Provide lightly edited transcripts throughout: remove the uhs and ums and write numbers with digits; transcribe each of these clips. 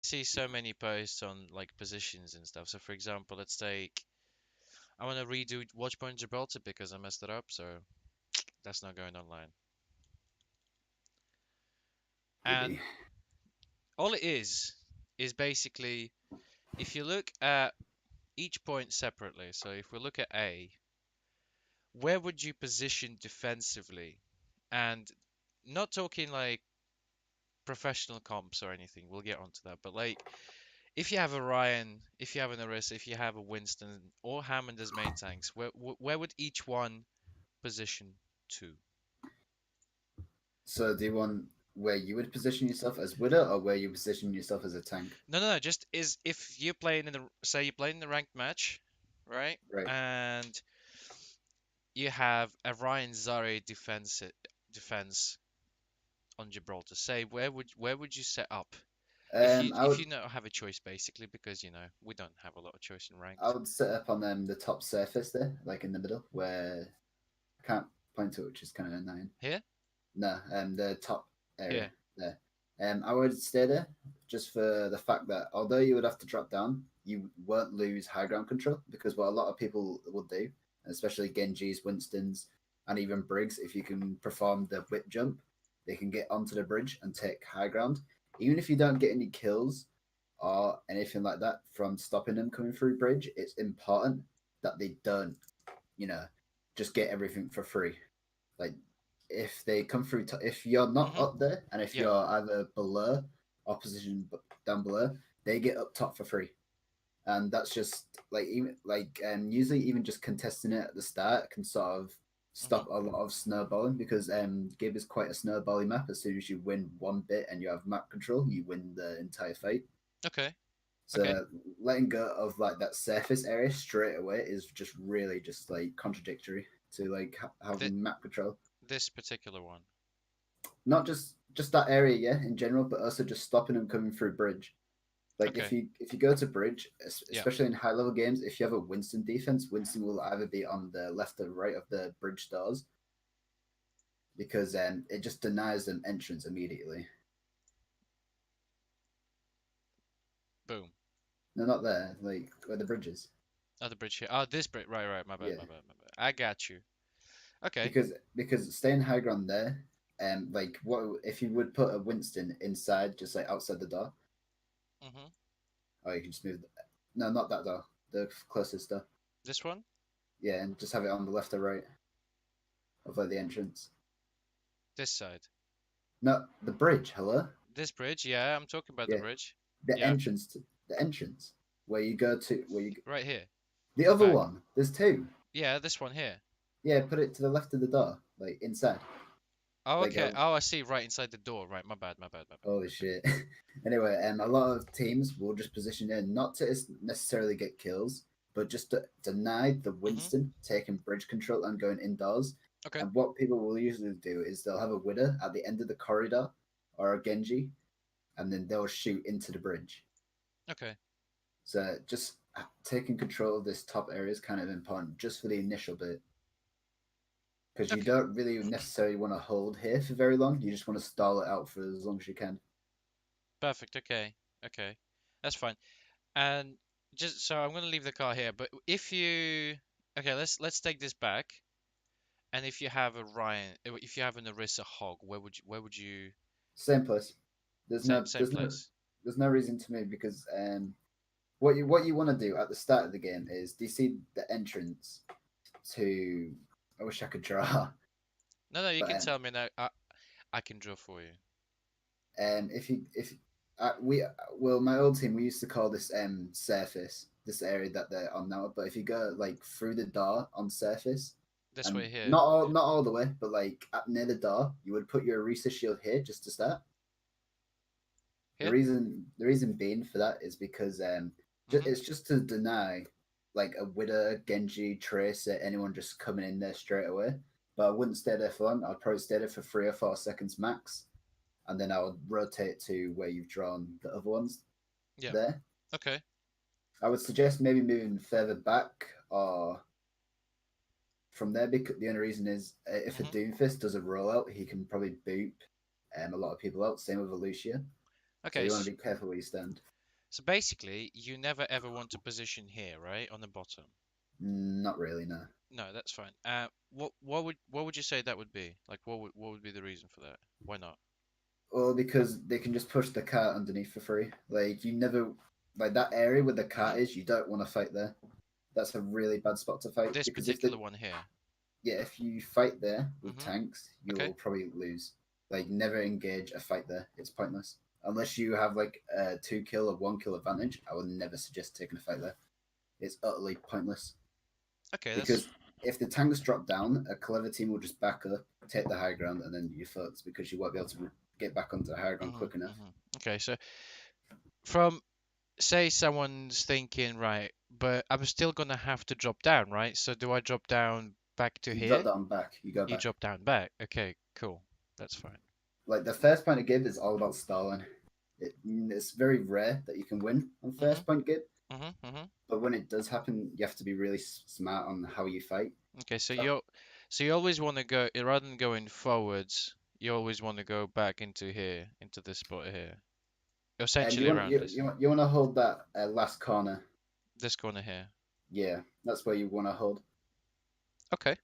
see so many posts on like positions and stuff. So for example, let's take I want to redo Watchpoint Gibraltar because I messed it up, so that's not going online. And Yippee. all it is basically if you look at each point separately. So if we look at A, where would you position defensively? And not talking like professional comps or anything. We'll get onto that. But like if you have a Ryan, if you have an Orisa, if you have a Winston or Hammond as main tanks, where would each one position to? So do you want where you would position yourself as widow or where you position yourself as a tank? No, no, no. Just is if you're playing in the say you're playing in the ranked match, right? Right. And you have a Ryan Zari defense on Gibraltar. Say where would you set up if you I if would you don't have a choice basically because we don't have a lot of choice in I ranked. would set up on the top surface there, like in the middle, where I can't point to it, which is kind of annoying. Here, No, the top area here. there. I would stay there just for the fact that although you would have to drop down, you won't lose high ground control because what a lot of people will do, especially Genjis, Winstons, and even Briggs, if you can perform the whip jump, they can get onto the bridge and take high ground. Even if you don't get any kills or anything like that from stopping them coming through bridge, it's important that they don't, you know, just get everything for free. Like if they come through, if you're not Mhm. up there, and if Yep. you're either below opposition down below, they get up top for free. And that's just like even like usually even just contesting it at the start can sort of Mhm. stop a lot of snowballing because Gib is quite a snowbally map. As soon as you win one bit and you have map control, you win the entire fight. Okay. Okay. So letting go of like that surface area straight away is just really just like contradictory to like Th having map control. this particular one. Not just that area, yeah, in general, but also just stopping them coming through bridge. Like Okay. if you go to bridge, Yeah. especially in high level games, if you have a Winston defense, Winston will either be on the left or right of the bridge doors because it just denies them entrance immediately. Boom. No, not there, like where the bridge is. Oh, the bridge here. Oh, this bridge. Right, right. My bad, Yeah, my bad, my bad. I got you. Okay. because staying high ground there, like what if you would put a Winston inside, just like outside the door, Mhm. or you can just move. No, not that door, the closest door. This one? Yeah, and just have it on the left or right of like the entrance. This side. No, the bridge. Hello. This bridge? Yeah, I'm talking about the Yeah, bridge. the Yeah. entrance to the entrance where you go to where you Right here. the In the other back. one. There's two. Yeah, this one here. Yeah, put it to the left of the door, like inside. Oh, Like okay. Oh, I see. Right inside the door. Right. My bad, my bad, my bad. holy Okay. shit. Anyway, a lot of teams will just position in not to necessarily get kills, but just to deny the Mhm. Winston taking bridge control and going indoors. Okay. And what people will usually do is they'll have a widow at the end of the corridor or a Genji, and then they'll shoot into the bridge. Okay. So just taking control of this top area is kind of important just for the initial bit because you Okay. don't really necessarily want to hold here for very long. You just want to stall it out for as long as you can. Perfect. Okay. Okay. That's fine. And just so I'm gonna leave the car here, but if you okay, let's take this back. And if you have a Ryan, if you have an Orisa Hog, where would you Same place. There's same no same there's no place? there's no reason to move because what you want to do at the start of the game is do you see the entrance to I wish I could draw No, no, you but can tell me now. I can draw for you. if we well my old team we used to call this surface this area that they're on now but if you go like through the door on surface This and way here. not all the way but like at near the door you would put your Arisa shield here just to start Here? the reason being for that is because Mm-hmm. it's just to deny like a Widow, Genji, Tracer, anyone just coming in there straight away. But I wouldn't stay there for long. I'd probably stay there for 3 or 4 seconds max, and then I would rotate to where you've drawn the other ones Yeah. there. Okay. I would suggest maybe moving further back or from there because the only reason is if a Mm-hmm. Doomfist does a rollout, he can probably boop a lot of people out. Same with a Lucia. So Okay, you want to be careful where you stand. so basically, you never ever want to position here, right, on the bottom. Not really, no. No, that's fine. What would you say that would be? Like, what would be the reason for that? Why not? Well, because they can just push the cart underneath for free. Like you never like that area where the Hmm. cart is. You don't want to fight there. That's a really bad spot to fight This because if the particular one here. yeah, if you fight there with Hmm. tanks, you Okay. will probably lose. Like never engage a fight there. It's pointless unless you have like a 2 kill or 1 kill advantage. I would never suggest taking a fight there. It's utterly pointless Okay, that's because if the tanks drop down, a clever team will just back up, take the high ground, and then you're fucked because you won't be able to get back onto the high ground hmm quick enough. hmm Okay, so from say someone's thinking, right, but I'm still gonna have to drop down, right? So do I drop down back to You drop here? down back, you go You back. drop down back. Okay, cool. That's fine. Like the first point of give is all about stalling. It's very rare that you can win on Hmm. first point give, Hmm. Hmm. but when it does happen, you have to be really smart on how you fight. Okay, so So, you always want to go rather than going forwards, you always want to go back into here, into this spot here. and Essentially around this you want to hold that last corner. this corner here. Yeah, that's where you want to hold. Okay,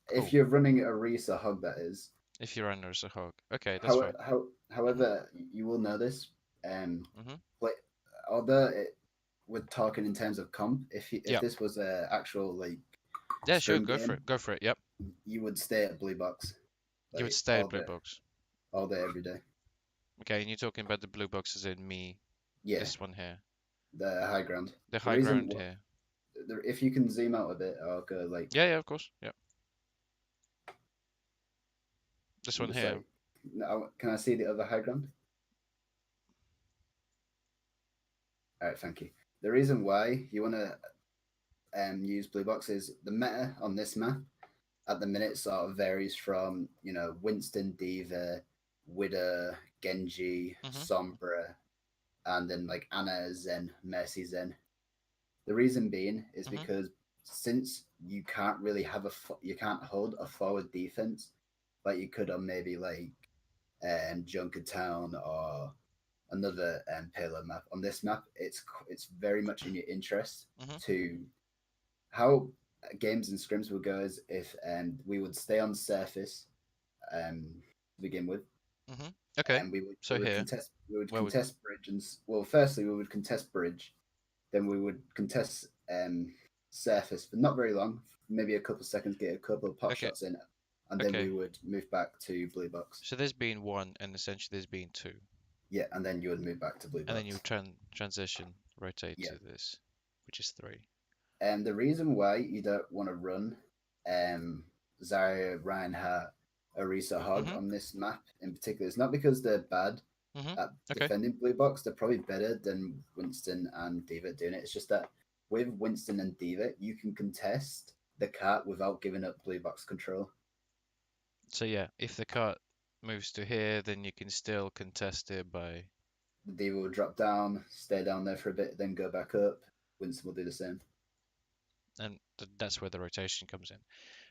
If cool. you're running a Risa hug, that is. If you're under as a hog. Okay, that's How, fine. Hmm. however, you will know this. Um, Hmm. like although we're talking in terms of comp, if Yeah. this was a actual like Yeah, sure, scrim go for game, it. Go for it. Yep. you would stay at blue box You would like stay at blue box. all day, every day. Okay, and you're talking about the blue boxes in me, Yeah, this one here. the high ground. The The high reason, ground here. if you can zoom out a bit, I'll go like Yeah, yeah, of course. Yeah. This one just here. like, can I see the other high ground? All right, thank you. The reason why you want to use blue box is the meta on this map at the minute sort of varies from Winston, Diva, Widow, Genji, Hmm. Sombra, and then like Anna, Zen, Mercy, Zen. The reason being is Hmm. because since you can't really have you can't hold a forward defense like you could on maybe like Junkertown or another payload map. On this map, it's very much in your interest Hmm. to how games and scrims would go is if we would stay on surface to begin with, Hmm. Okay. and So here, we would where would contest bridge and well, firstly we would contest bridge, then we would contest surface for not very long, maybe a couple of seconds, get a couple of pot okay, shots in, and then we okay. would move back to blue box. So there's been one, and essentially there's been two, Yeah, and then you would move back to blue and then you box. transition, rotate Yeah, to this, which is three. and the reason why you don't want to run um, Zarya, Reinhardt, Orisa Hog Hmm. on this map in particular is not because they're bad Hmm. at Okay. defending blue box. They're probably better than Winston and Diva doing it. It's just that with Winston and Diva, you can contest the cart without giving up blue box control. So yeah, if the cart moves to here, then you can still contest it by, The Diva will drop down, stay down there for a bit, then go back up. Winston will do the same. and that's where the rotation comes in.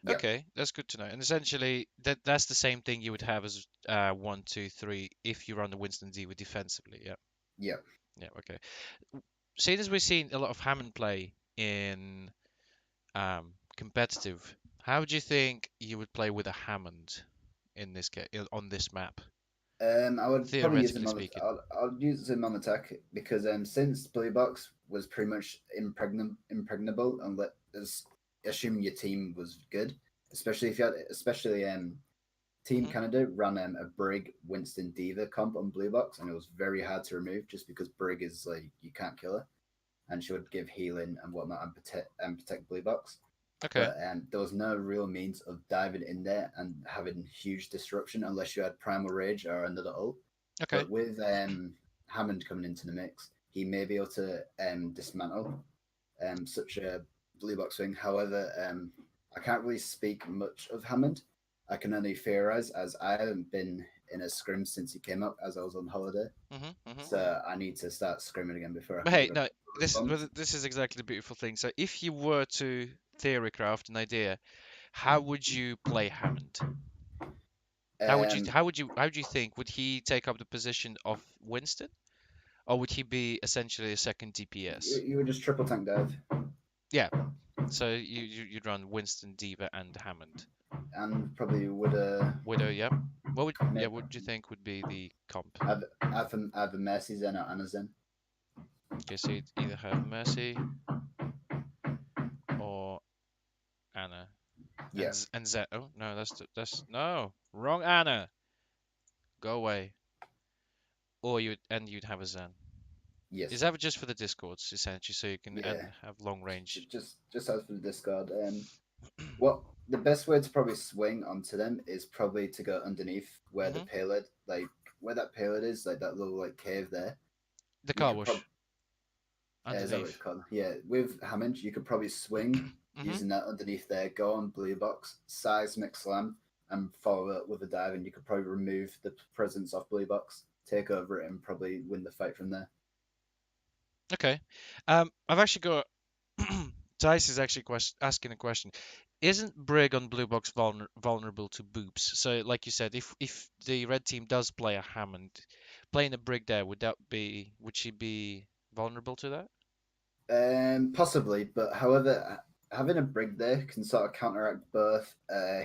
Yep, Okay, that's good to know. And essentially, that's the same thing you would have as 1, 2, 3 if you run the Winston Z with defensively. Yeah, yep. yeah, okay. Seeing as we've seen a lot of Hammond play in competitive, how do you think you would play with a Hammond in this on this map, I would probably use him theoretically on the. speaking? I'll use him on attack because since Blue Box was pretty much impregnable, as assuming your team was good, especially if you had, especially Team Hmm. Canada ran a Brig Winston Diva comp on Blue Box, and it was very hard to remove just because Brig is like you can't kill her, and she would give healing and whatnot and protect Blue Box. Okay, But there was no real means of diving in there and having huge disruption unless you had Primal Rage or another ult. okay, But with Hammond coming into the mix, he may be able to dismantle such a blue box thing. However, I can't really speak much of Hammond. I can only theorize as I haven't been in a scrim since he came up as I was on holiday. hmm. So I need to start scrimming again before I But can hey, give a no, proper response. this is exactly the beautiful thing. So if you were to theory craft an idea, how would you play Hammond? Um, how would you think? Would he take up the position of Winston, or would he be essentially a second DPS? you would just triple tank dive, Yeah. So you'd run Winston, Diva, and Hammond. and probably would Widow, yep. make, What do you think would be the comp? have a Mercy Zen or Anna Zen. Okay, so you'd either have Mercy or Anna. Yeah. And Zed. Oh no, that's no wrong Anna. Go away. Or you'd have a Zen. Is Yes. that just for the discords essentially, so you can Yeah. and have long range? Just as for the discard. What the best way to probably swing onto them is probably to go underneath where the Hmm. payload, like where that payload is, like that little like cave there. The You car could probably wash is that what it's underneath. called? Yeah, with Hammond, you could probably swing Hmm. using that underneath there, go on blue box, seismic slam, and follow it with a dive, and you could probably remove the presence of blue box, take over it, and probably win the fight from there. Okay. I've actually got Dice is actually asking a question. Isn't Brig on blue box vulnerable to boops? So, like you said, if the red team does play a Hammond, playing a Brig there, would she be vulnerable to that? Possibly, but however, having a brig there can sort of counteract both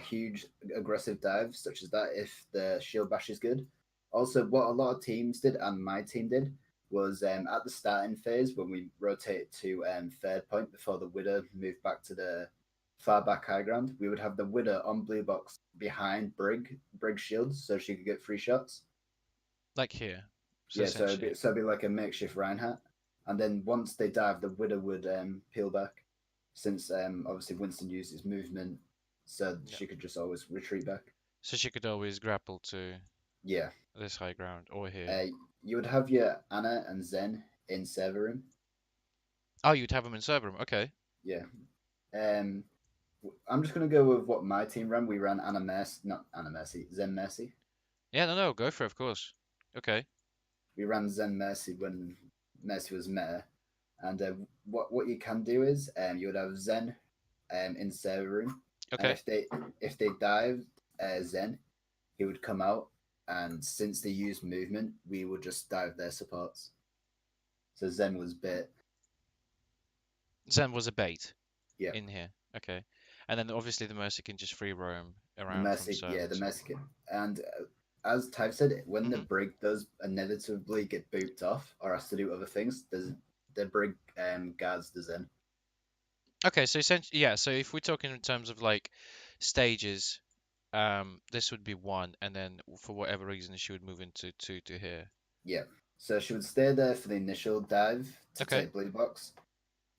huge aggressive dives, such as that, if the shield bash is good. Also, what a lot of teams did, and my team did, was at the starting phase when we rotated to third point before the Widow moved back to the far back high ground, we would have the Widow on blue box behind Brig shields so she could get free shots. Like here, so Yeah, essentially. so it'd be like a makeshift Reinhardt. And then once they dive, the Widow would peel back, since obviously Winston used his movement, so Yeah. she could just always retreat back. So she could always grapple to Yeah, this high ground or here. uh, you would have your Anna and Zen in server room. Oh, you'd have them in server room. Okay. Yeah, um, I'm just gonna go with what my team ran. We ran not Anna Mercy, Zen Mercy. Yeah, no, go for it, of course. Okay. We ran Zen Mercy when Mercy was meta, and what you can do is you would have Zen in server room, and Okay. if they dive Zen, he would come out, and since they use movement, we would just dive their supports. So Zen was bit, Zen was a bait yeah. in here. Okay. And then obviously the Mercy can just free roam The around from Mercy, server yeah, to the server. Mercy, and as Type said, when the Hmm. brig does inevitably get booped off or has to do other things, the brig guards the Zen. Okay, so essentially, yeah. So if we're talking in terms of like stages, this would be one, and then for whatever reason she would move into two to here. Yeah. So she would stay there for the initial dive to Okay. take blue box.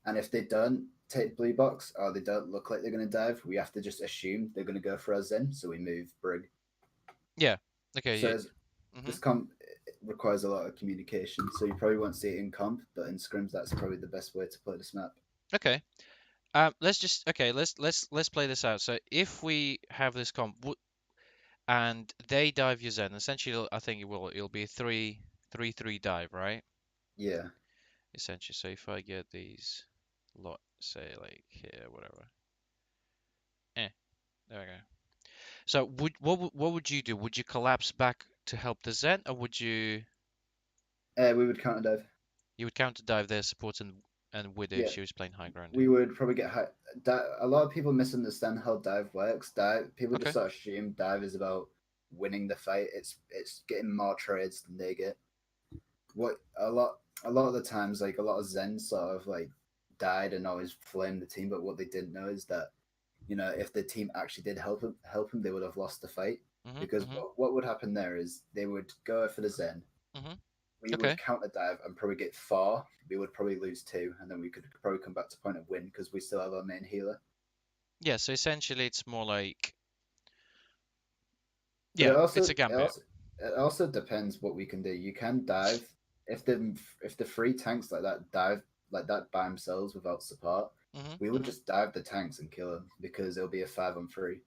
And if they don't take blue box or they don't look like they're going to dive, we have to just assume they're going to go for us in. So we move Brig. Yeah. Okay. So Hmm. this comp requires a lot of communication. So you probably won't see it in comp, but in scrims, that's probably the best way to play this map. Okay. Let's just okay. Let's play this out. So if we have this comp and they dive you Zen, essentially, I think it'll be a 3-3 dive, right? Yeah. Essentially. So if I get these lot, say like here, whatever. There we go. So what would you do? Would you collapse back to help the Zen, or would We would counter dive. you would counter dive their support and Widow if Yeah. she was playing high ground We here? would probably get high. A lot of people misunderstand how dive works. Dive people just Okay. sort of assume dive is about winning the fight. It's getting more trades than they get. What a lot of the times, like a lot of Zen sort of like died and always flamed the team, but what they didn't know is that if the team actually did help him, they would have lost the fight, Mhm. because Mhm. what would happen there is they would go for the Zen, Mhm. we would Okay. counter dive and probably get four. We would probably lose two, and then we could probably come back to point of win because we still have our main healer. Yeah. So essentially, it's more like But yeah, it's a gambit. it also depends what we can do. You can dive if the free tanks like that dive like that by themselves without support. Mhm. We would Mhm. just dive the tanks and kill them because it'll be a 5-on-3.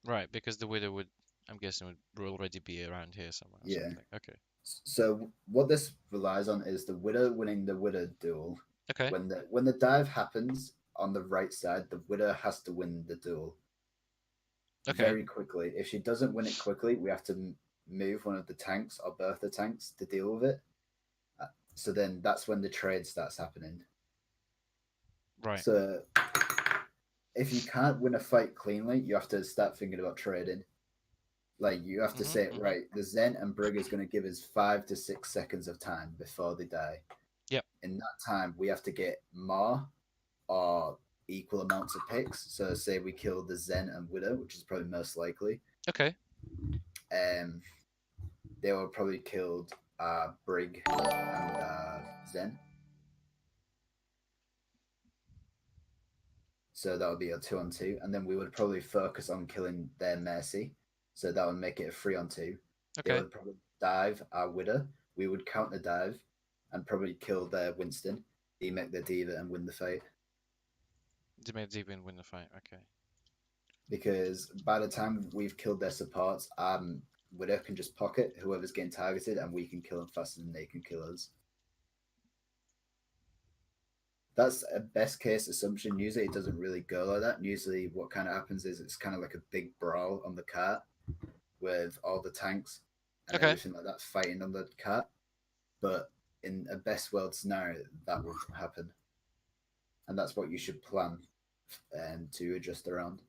Right, because the Widow would, I'm guessing, would already be around here somewhere or Yeah. something. Okay. So what this relies on is the Widow winning the Widow duel. Okay. When the dive happens on the right side, the Widow has to win the duel. Okay. very quickly. If she doesn't win it quickly, we have to move one of the tanks or both the tanks to deal with it. Uh, So then that's when the trade starts happening. Right. So if you can't win a fight cleanly, you have to start thinking about trading. Like you have to Mhm. say, Mhm. right, the Zen and Brig is going to give us 5 to 6 seconds of time before they die. Yep. In that time, we have to get more or equal amounts of picks. So say we kill the Zen and Widow, which is probably most likely. Okay. Um, they were probably killed Brig and Zen. So that would be a 2-on-2. And then we would probably focus on killing their Mercy. So that would make it a 3-on-2. They Okay. would probably dive our Widow. We would counter dive and probably kill their Winston. They make their Diva and win the fight. They made Zebin win the fight. Okay. Because by the time we've killed their supports, Widow can just pocket whoever's getting targeted and we can kill them faster than they can kill us. That's a best case assumption. Usually it doesn't really go like that. Usually what kind of happens is it's kind of like a big brawl on the cart with all the tanks and Okay. everything like that fighting on the cart. But in a best world scenario, that will happen. And that's what you should plan to adjust around.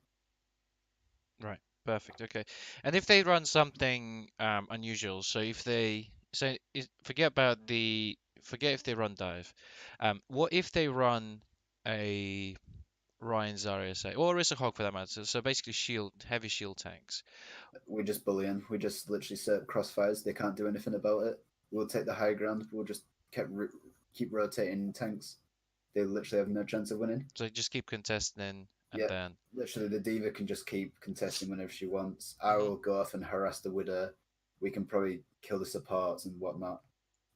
Right. Perfect. Okay. And if they run something unusual, so if they forget about the forget if they run dive. What if they run a Ryan's RSA or Orisa Hog for that matter? So basically shield heavy shield tanks. We just bully them. We just literally set crossfires. They can't do anything about it. We'll take the high ground. We'll just keep rotating tanks. They literally have no chance of winning. So just keep contesting and Yeah, then. literally the diva can just keep contesting whenever she wants. I Hmm. will go off and harass the widow. We can probably kill the supports and whatnot.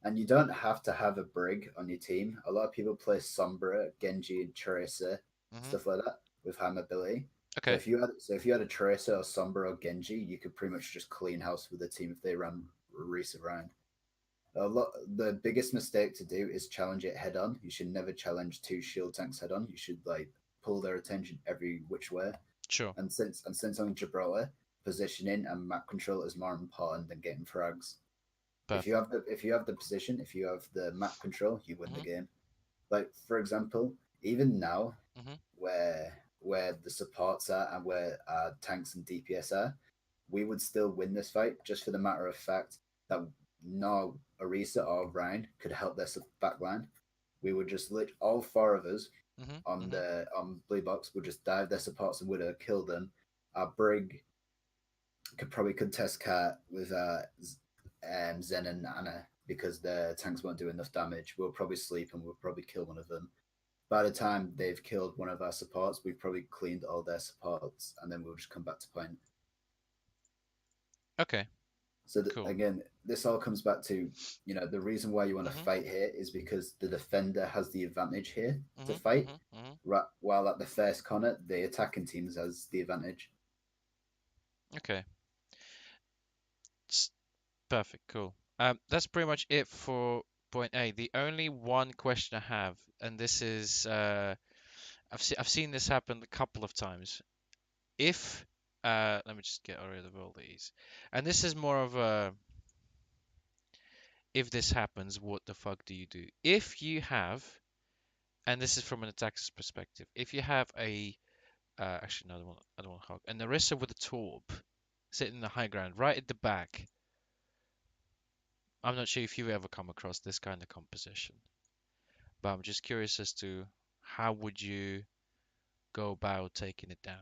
And you don't have to have a brig on your team. A lot of people play Sombra, Genji, and Tracer, Hmm. stuff like that with high mobility. So Okay. if you had a Tracer or Sombra or Genji, you could pretty much just clean house with the team if they ran Reese around. The biggest mistake to do is challenge it head on. You should never challenge two shield tanks head on. You should like pull their attention every which way. Sure. And since on Gibraltar, positioning and map control is more important than getting frags. Perfect. If you have the position, if you have the map control, you win the Hmm. game. Like for example, even now, Hmm. where the supports are and where tanks and DPS are, we would still win this fight just for the matter of fact that no Arisa or Ryan could help their backline. We would just lit all four of us Hmm. on Hmm. the on blue box would just dive their supports and would kill them. Our Brig could probably contest Cat with Zen and Anna because their tanks won't do enough damage. We'll probably sleep and we'll probably kill one of them. By the time they've killed one of our supports, we've probably cleaned all their supports, and then we'll just come back to point. Okay. So Cool. again, this all comes back to the reason why you want to Hmm. fight here is because the defender has the advantage here to Hmm. fight, Hmm. Hmm. while at the first corner the attacking teams has the advantage. Okay. Perfect. Cool. That's pretty much it for point A. The only one question I have, and this is I've seen this happen a couple of times. If let me just get rid of all these, and this is more of a if this happens, what the fuck do you do? If you have, and this is from an attacker's perspective, if you have a actually no, I don't want to hog, and Narissa with a torp sitting in the high ground right at the back. I'm not sure if you've ever come across this kind of composition, but I'm just curious as to how would you go about taking it down?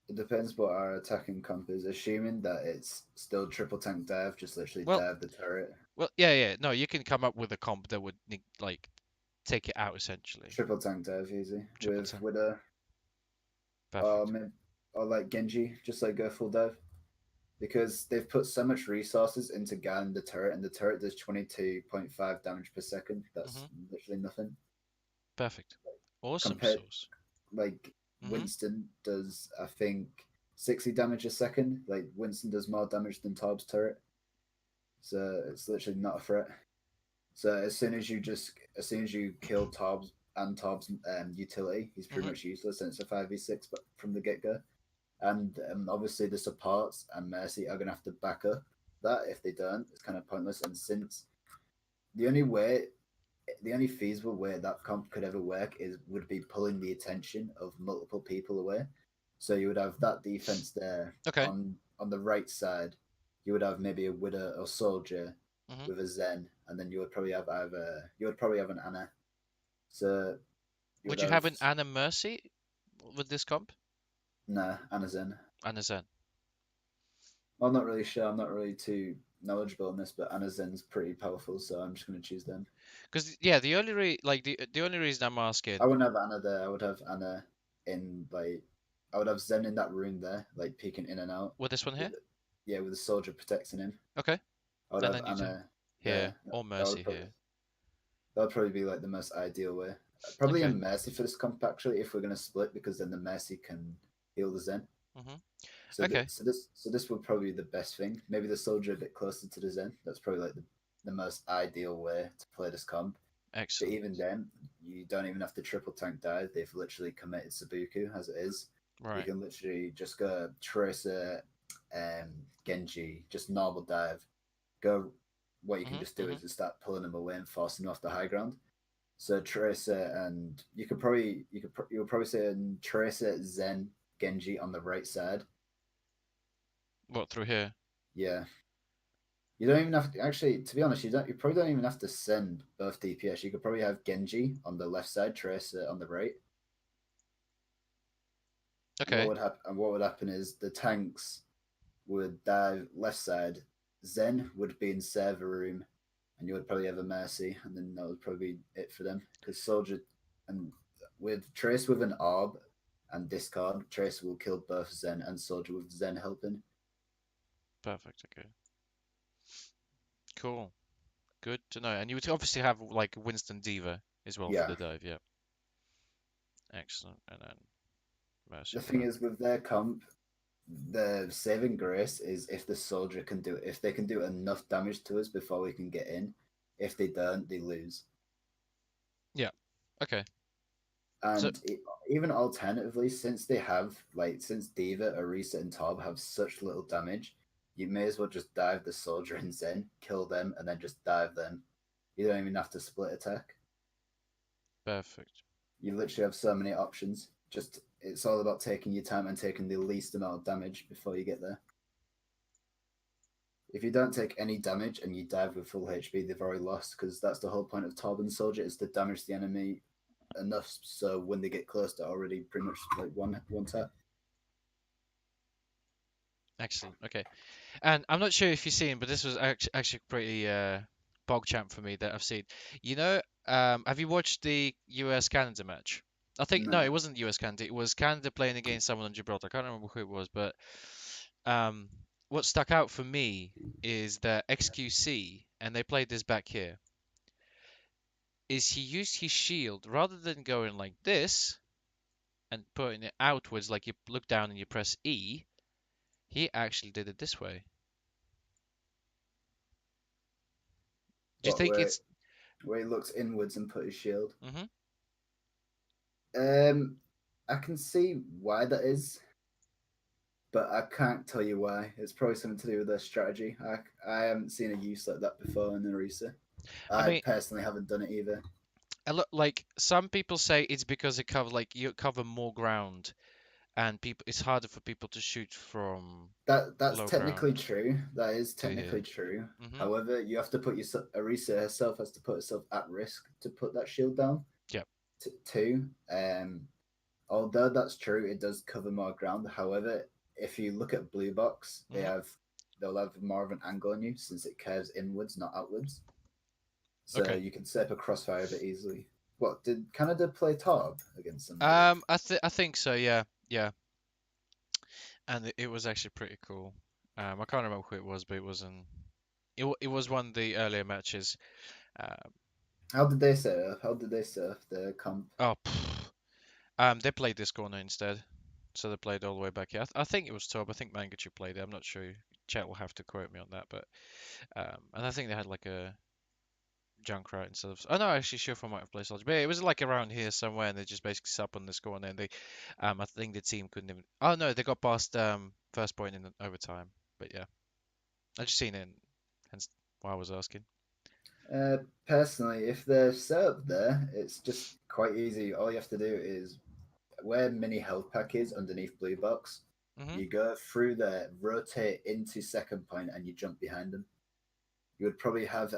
It depends what our attacking comp is, assuming that it's still triple tank dive, just literally Well, dive the turret. yeah, yeah. No, you can come up with a comp that would like take it out essentially. Triple tank dive easy Triple with a perfect. maybe, or like Genji, just like go full dive because they've put so much resources into guarding the turret, and the turret does 22.5 damage per second. That's Hmm. literally nothing Perfect. Awesome compared. sauce. Like Hmm. Winston does, I think 60 damage a second. Like Winston does more damage than Torb's turret, so it's literally not a threat. So as soon as you kill Torb's utility, he's pretty Hmm. much useless, and it's a 5v6, but from the get go. And obviously the supports and Mercy are gonna have to back up that. If they don't, it's kind of pointless. And since the only way, the only feasible way that comp could ever work is would be pulling the attention of multiple people away. So you would have that defense there Okay. on the right side. You would have maybe a Widow or Soldier hmm with a Zen, and then you would probably have an Anna. So you would Would you have have an Anna Mercy with this comp? nah Anna Zen. Anna Zen. Well, I'm not really sure. I'm not really too knowledgeable on this, but Anna Zen's pretty powerful, so I'm just going to choose them. Because yeah, the only the only reason I'm I asking wouldn't have Anna there. I would have Anna in like I would have Zen in that room there, like peeking in and out with this one with here. yeah, with the soldier protecting him. Okay. I would And have then you two Anna here there. or That would Mercy probably here. that would probably be like the most ideal way. Probably a Okay. Mercy for this comp actually, if we're gonna split, because then the Mercy can heal the Zen. hmm So Okay. this would probably be the best thing. Maybe the soldier a bit closer to the Zen. That's probably like the most ideal way to play this comp. But Excellent. even then, you don't even have to triple tank dive. They've literally committed Sabuku as it is. You Right. can literally just go Tracer, Genji, just normal dive. Go. What you can hmm just do hmm is just start pulling them away and forcing them off the high ground. So Tracer and you would probably say Tracer, Zen, Genji on the right side. What through here? Yeah, you don't even have to actually. To be honest, you probably don't even have to send both DPS. You could probably have Genji on the left side, Tracer on the right. Okay. What would happen is the tanks would dive left side. Zen would be in server room, and you would probably have a Mercy, and then that would probably be it for them. Because Soldier and with Trace with an orb and Discord, Trace will kill both Zen and Soldier with Zen helping. Perfect. Okay. Cool. Good to know. And you would obviously have like Winston Diva as well for Yeah. the dive. Yeah. Excellent. And then Mercy The on the thing back. is with their comp, the saving grace is if the soldier can do if they can do enough damage to us before we can get in. If they don't, they lose. Yeah. Okay. So And even alternatively, since they have since Diva, Arisa, and Torb have such little damage, you may as well just dive the soldier and Zen, kill them, and then just dive them. You don't even have to split attack. perfect. You literally have so many options. Just it's all about taking your time and taking the least amount of damage before you get there. If you don't take any damage and you dive with full HP, they've already lost because that's the whole point of Torben Soldier is to damage the enemy enough so when they get close, they're already pretty much like one tap. Excellent. Okay. And I'm not sure if you've seen, but this was actually pretty bog champ for me that I've seen. You know, have you watched the US Canada match? I think no, No. it wasn't US Canada. It was Canada playing against someone in Gibraltar. I can't remember who it was, but um, what stuck out for me is that XQC, and they played this back here, is he used his shield rather than going like this and putting it outwards, like you look down and you press E. He actually did it this way. Do you What think it's? where he looks inwards and put his shield. hmm Um, I can see why that is, but I can't tell you why. It's probably something to do with their strategy. I haven't seen a use like that before in Narisa. I I mean, personally haven't done it either. like some people say it's because it cover like you cover more ground and people it's harder for people to shoot from That's low technically ground true. That is to technically here. true. hmm However, you have to put your Arisa herself has to put herself at risk to put that shield down. Yeah. Too. Although that's true, it does cover more ground. However, if you look at Blue Box, hmm they'll have more of an angle on you since it curves inwards, not outwards. So Okay. you can set up a crossfire a bit easily. What did Canada play Torb against somebody? I think so. Yeah. Yeah. And it was actually pretty cool. I can't remember who it was, but it was an it was one of the earlier matches. Um, How did they set up? How did they set up the comp? oh, they played this corner instead, so they played all the way back here. I think it was Tob. I think Mangachu played it. I'm not sure. Chat will have to quote me on that, but and I think they had like a Junkrat instead of. Oh no, actually, Shieldfall might have played Soldier, but it was like around here somewhere, and they just basically sat up on this corner, and I think the team couldn't even. Oh no, they got past first point in overtime, but yeah, I just seen it, hence why I was asking. Uh, Personally, if they're set up there, it's just quite easy. All you have to do is where mini health pack is underneath blue box. Mhm. You go through there, rotate into second point, and you jump behind them. You would probably have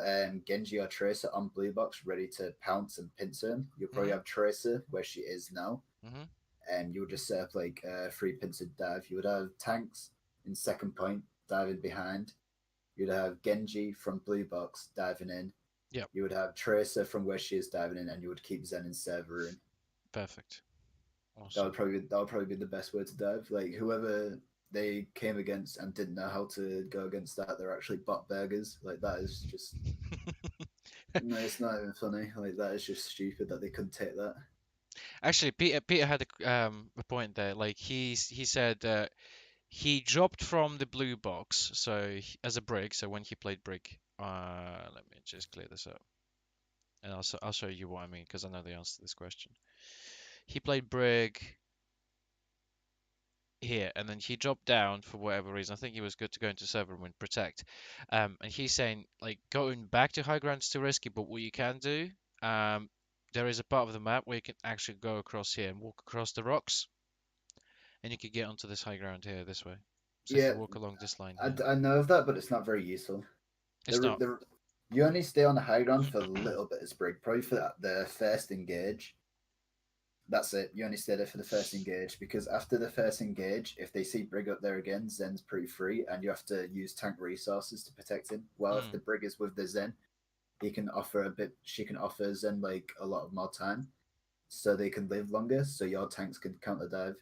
Genji or Tracer on blue box ready to pounce and pincer him. You'll probably Mhm. have Tracer where she is now, Mhm. and you would just set up like a free pincer dive. You would have tanks in second point diving behind. You'd have Genji from blue box diving in. Yep. You would have Tracer from where she is diving in, and you would keep Zen in server room. Perfect. That would Awesome. probably be the best way to dive. Like whoever they came against and didn't know how to go against that, they're actually bot burgers. Like that is just no, it's not even funny. Like that is just stupid that they couldn't take that. Actually, Peter had a point there. Like he said he dropped from the blue box, so as a brig. So when he played brig, let me just clear this up, and I'll show you what I mean because I know the answer to this question. He played brig here, and then he dropped down for whatever reason. I think he was good to go into server room and protect. And he's saying like going back to high ground is too risky, but what you can do, um, there is a part of the map where you can actually go across here and walk across the rocks, and you can get onto this high ground here this way. So if Yeah, you walk along this line here, I know of that, but it's not very useful. it's not. You only stay on the high ground for a little bit of sprig, probably for the first engage. That's it. You only stay there for the first engage because after the first engage, if they see Brig up there again, Zen's pretty free, and you have to use tank resources to protect him. Well, if Mm, the Brig is with the Zen, he can offer a bit. She can offer Zen like a lot of more time, so they can live longer. So your tanks can counter dive.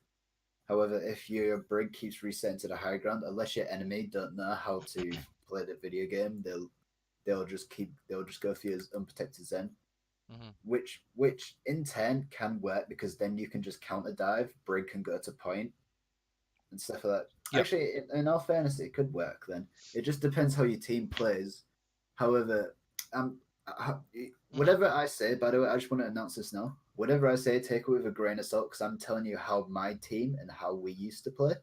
However, if your Brig keeps resetting to the high ground, unless your enemy don't know how to play the video game, they'll just go for your unprotected Zen, hmm which in turn can work because then you can just counter dive, Brig can go to point and stuff like that. Yep. Actually, in all fairness, it could work. Then it just depends how your team plays. However, um, hmm whatever I say, by the way, I just want to announce this now. Whatever I say, take it with a grain of salt because I'm telling you how my team and how we used to play.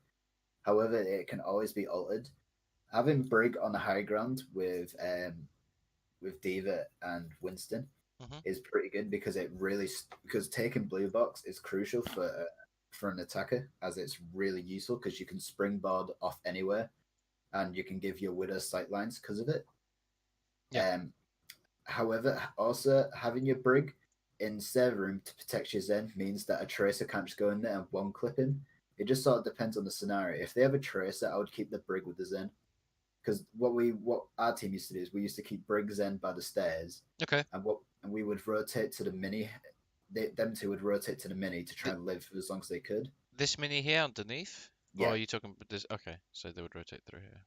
However, it can always be altered. Having Brig on the high ground with Diva and Winston hmm is pretty good because it really because taking blue box is crucial for an attacker as it's really useful because you can springboard off anywhere and you can give your widow sight lines because of it. Yep. Um, However, also having your brig in server room to protect your Zen means that a tracer can't just go in there and one clip him. It just sort of depends on the scenario. If they have a tracer, I would keep the brig with the Zen because what our team used to do is we used to keep Brig Zen by the stairs, Okay. and we would rotate to the mini. Them two would rotate to the mini to try Th and live for as long as they could. this mini here underneath, or Yeah, are you talking about this? Okay, so they would rotate through here.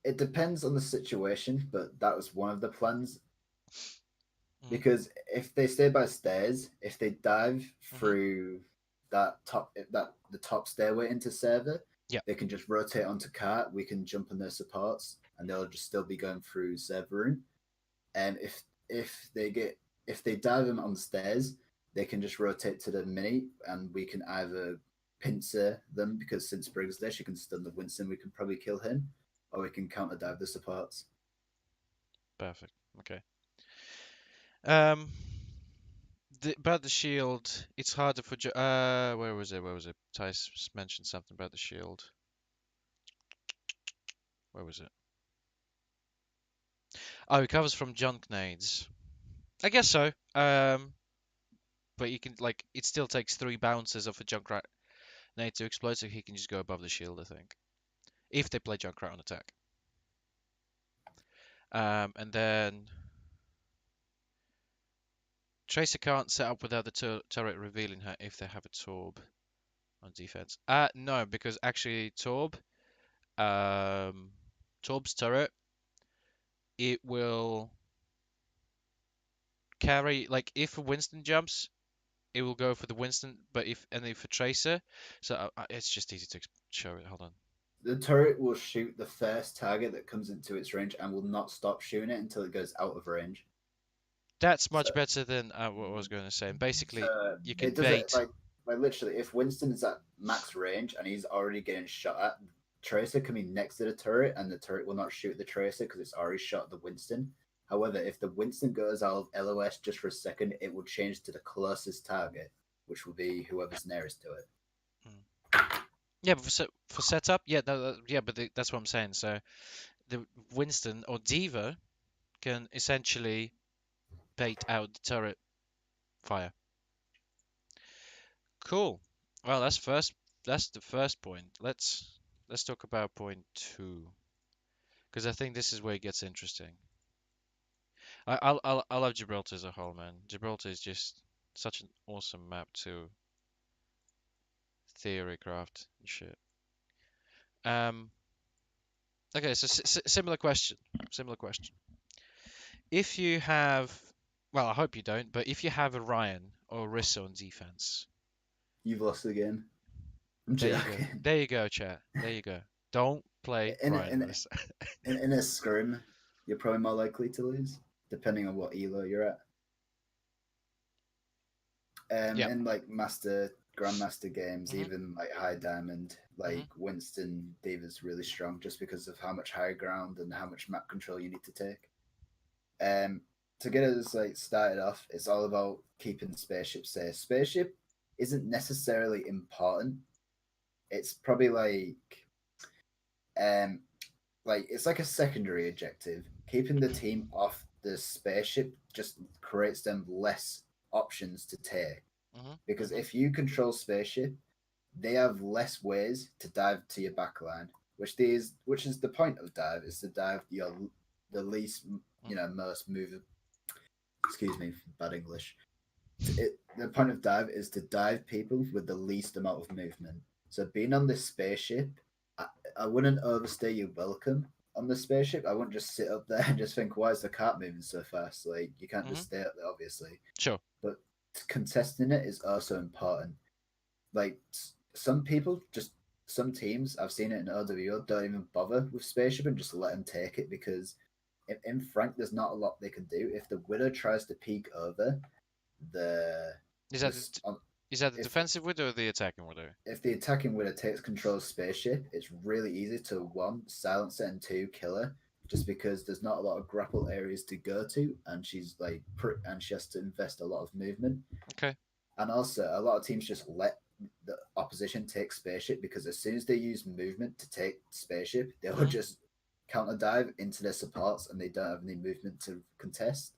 it depends on the situation, but that was one of the plans. hmm Because if they stay by stairs, if they dive hmm through that the top stairway into server, Yeah. they can just rotate onto cart. We can jump on their supports, and they'll just still be going through server room. And if they get if they dive them on the stairs, they can just rotate to the mini, and we can either pincer them because since Briggs there, she can stun the Winston. We can probably kill him, or we can counter dive the supports. Perfect. Okay. Um, about the shield, it's harder for where was it? Where was it? Tice mentioned something about the shield. Where was it? Oh, it covers from junk nades. I guess so. But you can like it still takes three bounces of a Junkrat nade to explode, so he can just go above the shield, I think. If they play Junkrat on attack. And then Tracer can't set up without the turret revealing her if they have a Torb on defense. No, because actually um, Torb's turret, it will carry like if a Winston jumps, it will go for the Winston, but if a Tracer, so it's just easy to show it. Hold on. The turret will shoot the first target that comes into its range and will not stop shooting it until it goes out of range. That's So, much better than what I was going to say. And basically, so you can it does it bait. like literally. If Winston is at max range and he's already getting shot at, Tracer can be next to the turret, and the turret will not shoot the Tracer because it's already shot the Winston. However, if the Winston goes out of LOS just for a second, it will change to the closest target, which will be whoever's nearest to it. Hmm. Yeah, but for setup, yeah, yeah, but that's what I'm saying. So the Winston or Diva can essentially bait out the turret fire. Cool. Well, that's first. That's the first point. Let's talk about point two, because I think this is where it gets interesting. I love Gibraltar as a whole, man. Gibraltar is just such an awesome map to theory craft and shit. Um. Okay, so similar question. Similar question. If you have, well, I hope you don't, but if you have a Ryan or Rissa on defense, You've lost again. I'm there you go. joking. There you go, chat. There you go. Don't play In Ryan in Rissa. in a scrim, you're probably more likely to lose, depending on what elo you're at. Yep. In like grandmaster games, Mhm. even like high diamond, Mhm. like Winston Diva's really strong just because of how much high ground and how much map control you need to take. Um, to get us like started off, it's all about keeping the spaceship safe. Spaceship isn't necessarily important. It's probably um it's like a secondary objective. Keeping the team off the spaceship just creates them less options to take. Mhm. Because Mhm. if you control spaceship, they have less ways to dive to your backline, which is the point of dive is to dive your the least Mhm. most move. Excuse me, bad English. The point of dive is to dive people with the least amount of movement. So being on this spaceship, I, I wouldn't overstay your welcome on the spaceship. I wouldn't just sit up there and just think, why is the cart moving so fast? Like you can't just Mhm. stay up there, obviously. Sure. But contesting it is also important. Like some people just some teams I've seen it in OWO don't even bother with spaceship and just let them take it because in Frank there's not a lot they can do. If the widow tries to peek over the Is that this the, is that the if defensive widow or the attacking widow? if the attacking widow takes control of spaceship, it's really easy to one silence it and two kill her. Just because there's not a lot of grapple areas to go to, and and she has to invest a lot of movement. Okay. And also, a lot of teams just let the opposition take spaceship because as soon as they use movement to take spaceship, they'll Mhm. just counter dive into their supports and they don't have any movement to contest.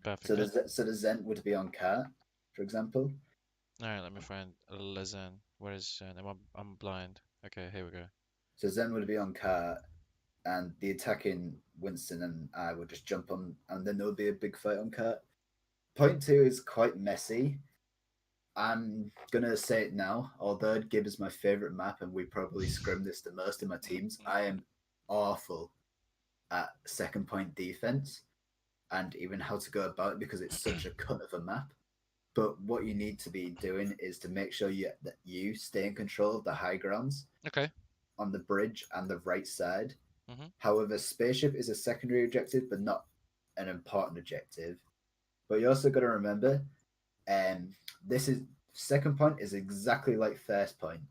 Perfect. And So the Zen would be on cart, for example. all right, let me find Lizanne. Where is Zen? I'm blind. Okay, here we go. So Zen would be on cart, and the attacking Winston and I would just jump on, and then there would be a big fight on cart. Point two is quite messy. I'm gonna say it now. Although Gib is my favorite map, and we probably scrim this the most in my teams, I am awful at second point defense and even how to go about it because it's such a cut of a map. But what you need to be doing is to make sure that you stay in control of the high grounds Okay. on the bridge and the right side. Mhm. However, spaceship is a secondary objective, but not an important objective. But you also got to remember, um, this is second point is exactly like first point.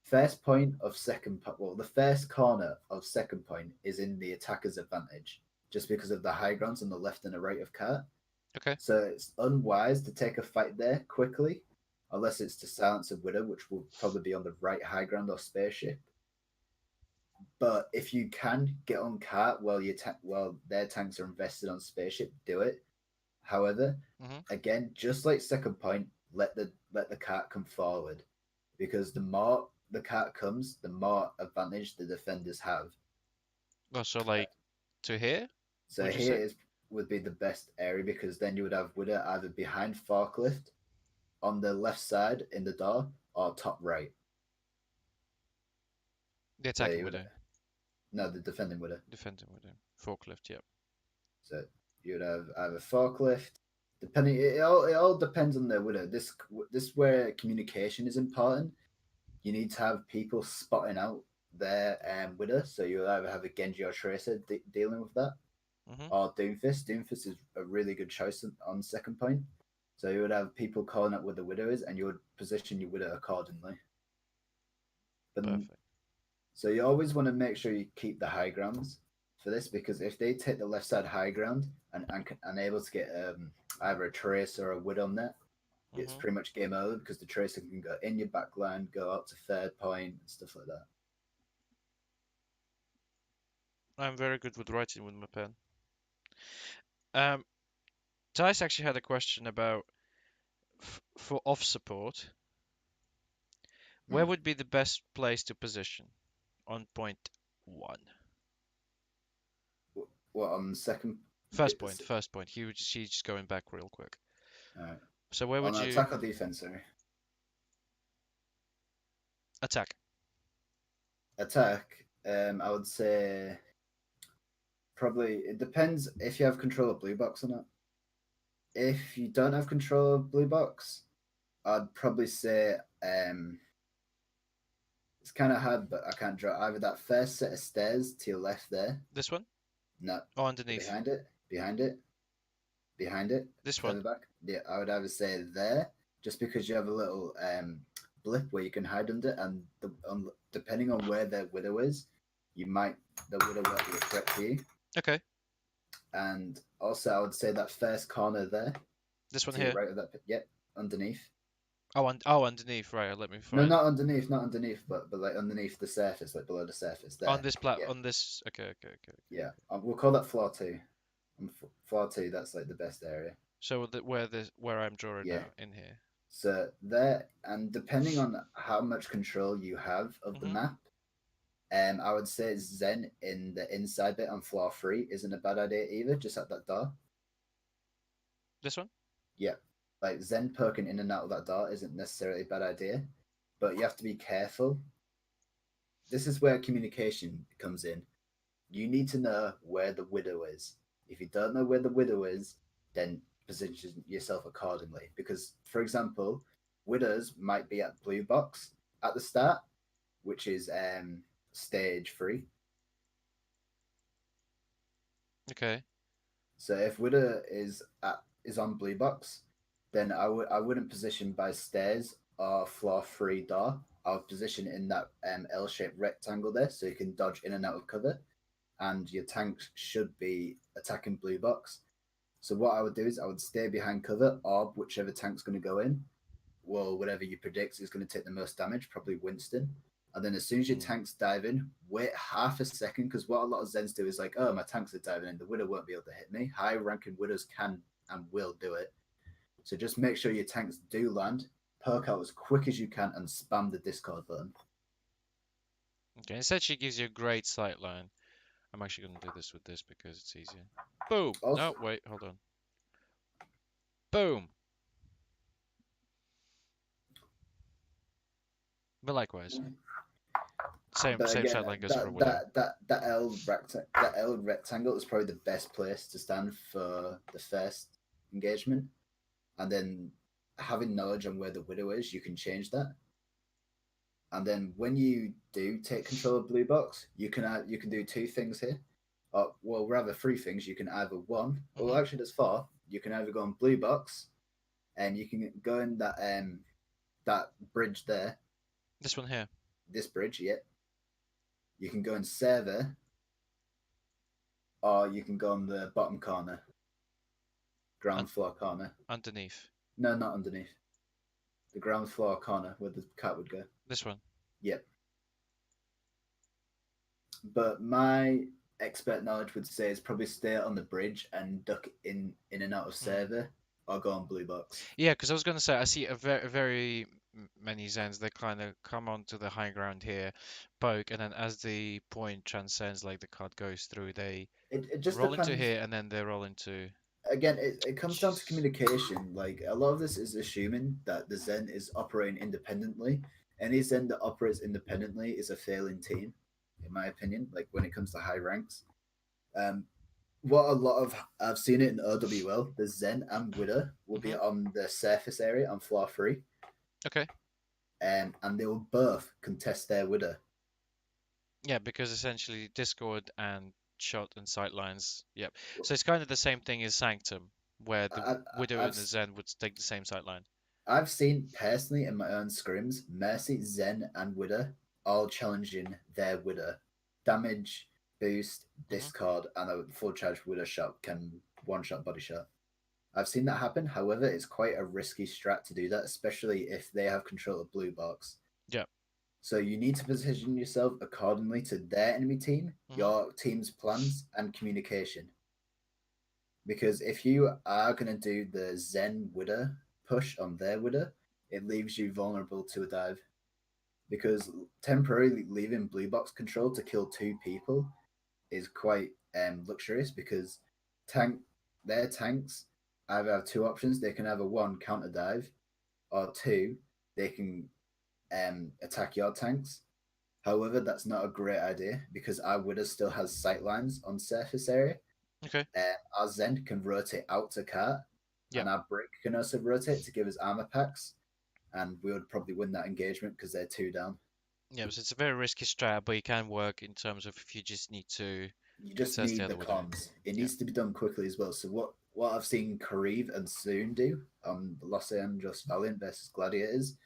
First point of second point, well, the first corner of second point is in the attacker's advantage, just because of the high grounds on the left and the right of cart. Okay. So it's unwise to take a fight there quickly, unless it's to silence a widow, which will probably be on the right high ground or spaceship. But if you can get on cart while their tanks are invested on spaceship, do it. However, Mhm. again, just like second point, let the cart come forward, because the more the cart comes, the more advantage the defenders have. Well, so like to here, So would you here say? is would be the best area because then you would have Widow either behind forklift on the left side in the door or top right. The So attacking you would widow, no the defending Widow. defending widow, forklift. Yep. So you would have either forklift. Depending, it all depends on the Widow. This where communication is important. You need to have people spotting out their Widow. So you'll either have a Genji or Tracer dealing with that. Mhm. or Doomfist. Doomfist is a really good choice on second point. So you would have people calling up where the widow is, and you would position your widow accordingly. But Perfect. so you always want to make sure you keep the high grounds for this, because if they take the left side high ground and able to get either a trace or a widow on that, it's Mhm. pretty much game over, because the tracer can go in your back line, go out to third point, and stuff like that. I'm very good with writing with my pen. Um, Tice actually had a question about for off support. Where Mm. would be the best place to position on point one? What on the second? First point. First point. He's just going back real quick. Alright. So where On would you attack or defense, sorry. attack? Attack, I would say probably it depends if you have control of blue box or not. If you don't have control of blue box, I'd probably say it's kind of hard, but I can't draw either that first set of stairs to your left there. This one? No, Oh, underneath. behind it, behind it, behind it, This one. further back. Yeah, I would either say there, just because you have a little blip where you can hide under, and depending on where the widow is, you might the widow might be a threat to you. Okay. And also, I would say that first corner there This one to your here. right of that. Yep, underneath. Oh, underneath. Right. Let me No, find not underneath, not underneath, but like underneath the surface, like below the surface. on There. this plat Yeah, on this. Okay. Okay. Okay. Okay. yeah. We'll call that floor two. Floor two. That's like the best area. So where I'm drawing Yeah. now in here. So there, and depending on how much control you have of the Mhm. map, I would say Zen in the inside bit on floor three isn't a bad idea either. Just at that door. This one. Yeah, like Zen poking in and out of that door isn't necessarily a bad idea, but you have to be careful. This is where communication comes in. You need to know where the widow is. If you don't know where the widow is, then position yourself accordingly. Because, for example, widows might be at blue box at the start, which is stage three. Okay. So if widow is on blue box, then I wouldn't position by stairs or floor three door. I would position in that L-shaped rectangle there, so you can dodge in and out of cover, and your tanks should be attacking blue box. So what I would do is I would stay behind cover, or whichever tank's going to go in, well, whatever you predict is going to take the most damage, probably Winston. And then as soon as your Mm. tanks dive in, wait half a second, because what a lot of Zens do is like, oh, my tanks are diving in, the widow won't be able to hit me. High ranking widows can and will do it. So just make sure your tanks do land, poke out as quick as you can, and spam the Discord button. Okay. Essentially gives you a great sight line. I'm actually gonna do this with this because it's easier. Boom. Also, No, wait. Hold on. Boom. But likewise, same but again, sight line goes for that widow. that that that L rectangle is probably the best place to stand for the first engagement, and then having knowledge on where the widow is, you can change that. And then when you do take control of blue box, you can do two things here. Well, rather three things. You can either one, well, Mhm. actually, there's four. You can either go on blue box, and you can go in that bridge there, This one here. this bridge. Yeah, you can go in server, or you can go on the bottom corner, Un ground floor corner. underneath. No, not underneath. The ground floor corner where the cat would go. This one. Yep. But my expert knowledge would say is probably stay on the bridge and duck in and out of Mm. server, or go on blue box. Yeah, because I was gonna say I see a very many Zens. They kind of come onto the high ground here, poke, and then as the point transcends, like the card goes through, they It just roll into depends. here, and then they roll into. Again, it comes down to Jesus. communication. Like a lot of this is assuming that the Zen is operating independently. Any Zen that operates independently is a failing team, in my opinion. Like when it comes to high ranks, um, what a lot of I've seen it in OWL. The Zen and Widow will be Mhm. on the surface area on floor three, Okay. and they will both contest their Widow. Yeah, because essentially Discord and shot and sightlines. Yep. So it's kind of the same thing as Sanctum, where the I, Widow I've and the Zen would take the same sightline. I've seen personally in my own scrims, Mercy, Zen, and Widow all challenging their Widow. Damage, boost, Hmm. discard, and a full charge Widow shot can one shot body shot. I've seen that happen. However, it's quite a risky strat to do that, especially if they have control of blue box. Yep. So you need to position yourself accordingly to their enemy team, Hmm. your team's plans, and communication. Because if you are going to do the Zen Widow push on their Widow, it leaves you vulnerable to a dive. Because temporarily leaving blue box control to kill two people is quite luxurious because tank their tanks either have two options. They can either one counter dive or two they can attack your tanks. However, that's not a great idea because our Widow still has sightlines on surface area. Okay. Our Zen can rotate out to cart, and Yep. our Brick can also rotate to give us armor packs, and we would probably win that engagement because they're two down. Yeah, so it's a very risky strat, but it can work in terms of if you just need to You just contest the need the other Widow. comms. It Yeah. needs to be done quickly as well. So what I've seen Kareev and Soon do on Los Angeles Valiant versus Gladiators,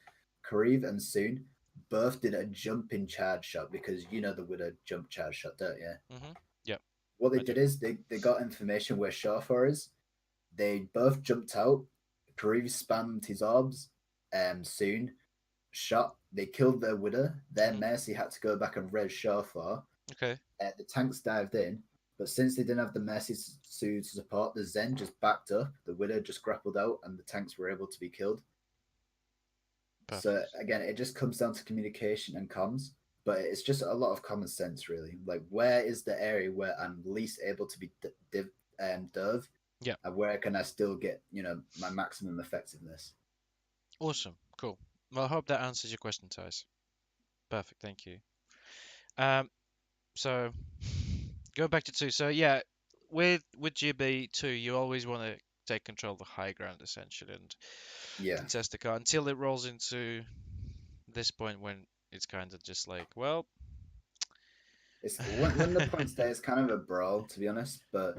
Kareev and Soon both did a jumping charge shot because you know the Widow jump charge shot, don't you? Hmm. Yep, What they I do. did is they got information where Shawfar is. They both jumped out. Kareev spammed his orbs. Soon shot. They killed their Widow. Their Hmm. Mercy had to go back and res Shawfar. Okay. The tanks dived in, but since they didn't have the Mercy to support, the Zen just backed up. The Widow just grappled out, and the tanks were able to be killed. So Perfect. again, it just comes down to communication and comms, but it's just a lot of common sense, really. Like, where is the area where I'm least able to be dove, Yeah. and where can I still get my maximum effectiveness? Awesome. Cool. Well, I hope that answers your question, Thijs. Perfect. Thank you. Um, so go back to two. So yeah, with GB2, you always want to take control of the high ground essentially and Yeah, contest the car until it rolls into this point when it's kind of just like, well, it's when the points there, it's kind of a brawl, to be honest, but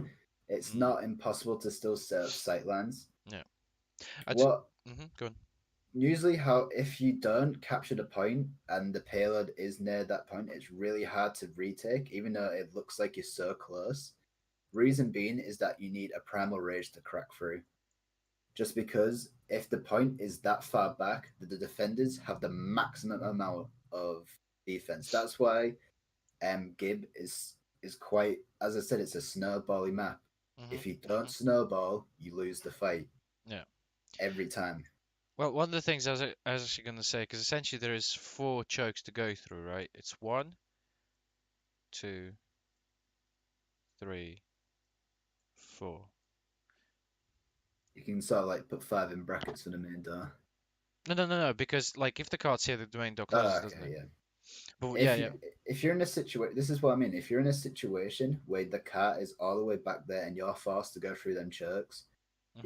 it's mm, not impossible to still set up sightlines. yeah. What Go on. Usually, how if you don't capture the point and the payload is near that point, it's really hard to retake, even though it looks like you're so close. Reason being is that you need a primal rage to crack through. Just because if the point is that far back, the defenders have the maximum amount of defense. That's why Gib is quite, as I said, it's a snowbally map. Hmm. If you don't Hmm. snowball, you lose the fight Yeah. every time. Well, one of the things I was actually going to say, because essentially there is four chokes to go through, right? It's one, two, three, four. You can sort of like put five in brackets for the main door. No, no, no, no, because like if the card's here, the domain door closes, Oh, doesn't okay, it? yeah. But yeah, If yeah. you if you're in a situation, this is what I mean. If you're in a situation where the cart is all the way back there and you're forced to go through them chokes, Hmm.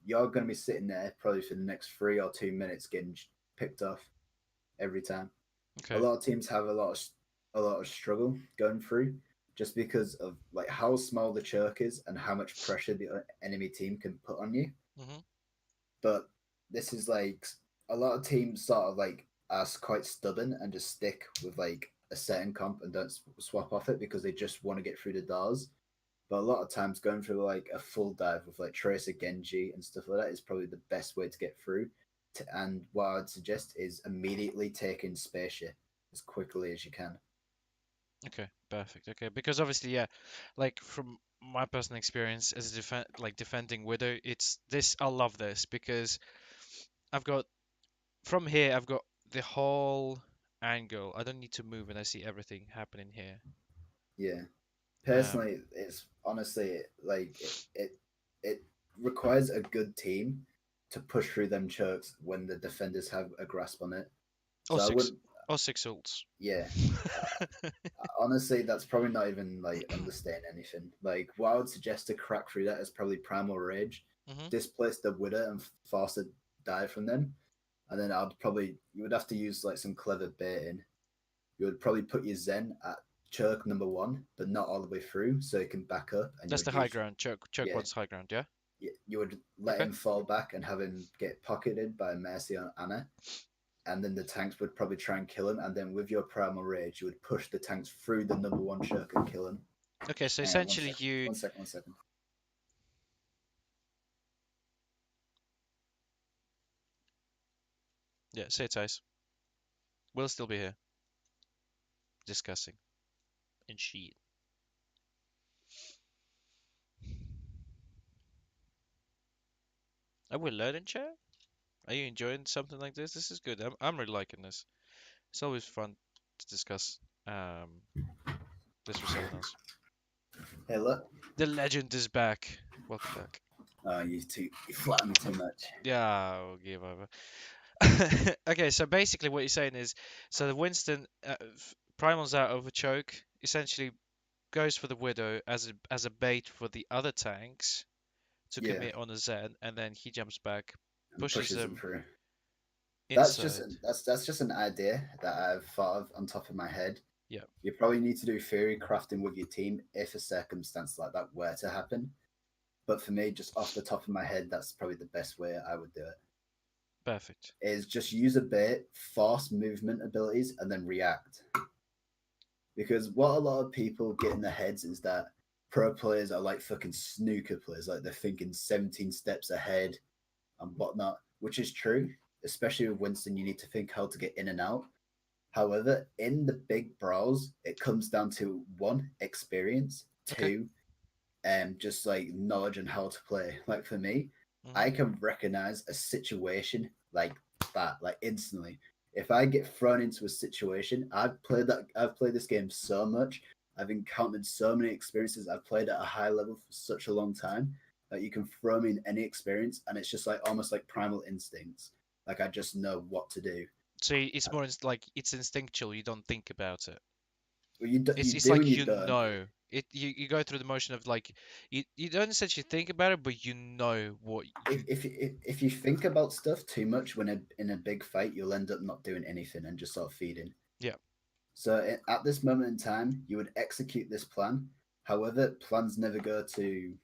you're gonna be sitting there probably for the next 3 or 2 minutes getting picked off every time. A Okay. lot of teams have a lot of struggle going through just because of like how small the choke is and how much pressure the enemy team can put on you. Hmm. But this is like a lot of teams sort of like are quite stubborn and just stick with like a certain comp and don't swap off it because they just want to get through the doors. But a lot of times going through like a full dive with like Tracer Genji and stuff like that is probably the best way to get through. And what I'd suggest is immediately taking spaceship as quickly as you can. Okay. Perfect. Okay. Because obviously, yeah, like from my personal experience as a defending Widow, it's this. I love this because I've got from here, I've got the whole angle. I don't need to move and I see everything happening here. Yeah. Um, Personally, it's honestly like it requires a good team to push through them chokes when the defenders have a grasp on it. or So I six, wouldn't, or six ults. yeah. Honestly, that's probably not even like understaying anything. Like what I would suggest to crack through that is probably Primal Rage, Hmm. displace the Widow and force a dive from them, and then I'd probably you would have to use like some clever baiting. You would probably put your Zen at choke number one, but not all the way through, so it can back up, and you That's would the high use ground. Choke yeah, one's high ground, yeah? you would let Okay. him fall back and have him get pocketed by Mercy on Anna, and then the tanks would probably try and kill him, and then with your primal rage, you would push the tanks through the number one choke and kill him. Okay, so Hang on, one essentially second, you... one second, one second. Yeah, say it, Tice. We'll still be here discussing and shit. Are we learning, chat? Are you enjoying something like this? This is good. I'm really liking this. It's always fun to discuss this with someone else. Hey, look. The legend is back. Welcome back. You flatter me too much. Yeah, I'll give over. Okay, so basically what you're saying is, so the Winston primals out over choke, essentially goes for the Widow as a bait for the other tanks to Yeah, commit on a Zen, and then he jumps back, and pushes pushes them them through. inside. That's just an idea that I've thought of on top of my head. Yeah, You probably need to do theory crafting with your team if a circumstance like that were to happen. But for me, just off the top of my head, that's probably the best way I would do it. perfect. Is just use a bit, force movement abilities, and then react. Because what a lot of people get in their heads is that pro players are like fucking snooker players, like they're thinking 17 steps ahead and whatnot, which is true. Especially with Winston, you need to think how to get in and out. However, in the big brawls, it comes down to one, experience, Okay. two, just like knowledge and how to play. Like for me, Mhm. I can recognize a situation like that, like instantly. If I get thrown into a situation, I've played this game so much. I've encountered so many experiences. I've played at a high level for such a long time that you can throw me in any experience, and it's just like almost like primal instincts. Like I just know what to do. So it's more like it's instinctual. You don't think about it. Well, It's you it's do like and you you don't. know it. You go through the motion of like you don't essentially think about it, but you know what you... If you think about stuff too much in a big fight, you'll end up not doing anything and just sort of feeding. Yeah. So at this moment in time, you would execute this plan. However, plans never go to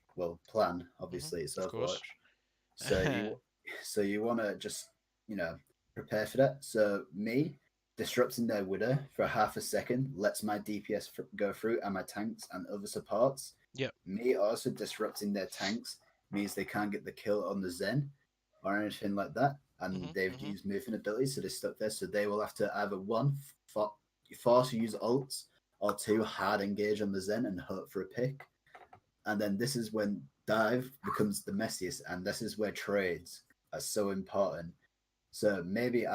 plan. Hmm. Obviously, it's Of course. Overwatch. So you want to just prepare for that. So me disrupting their widow for half a second lets my DPS go through and my tanks and other supports. Yeah. Me also disrupting their tanks means they can't get the kill on the Zen or anything like that, and Hmm. they've Hmm. used movement abilities, so they're stuck there. So they will have to either one force use ults or two hard engage on the Zen and hope for a pick. And then this is when dive becomes the messiest, and this is where trades are so important. So maybe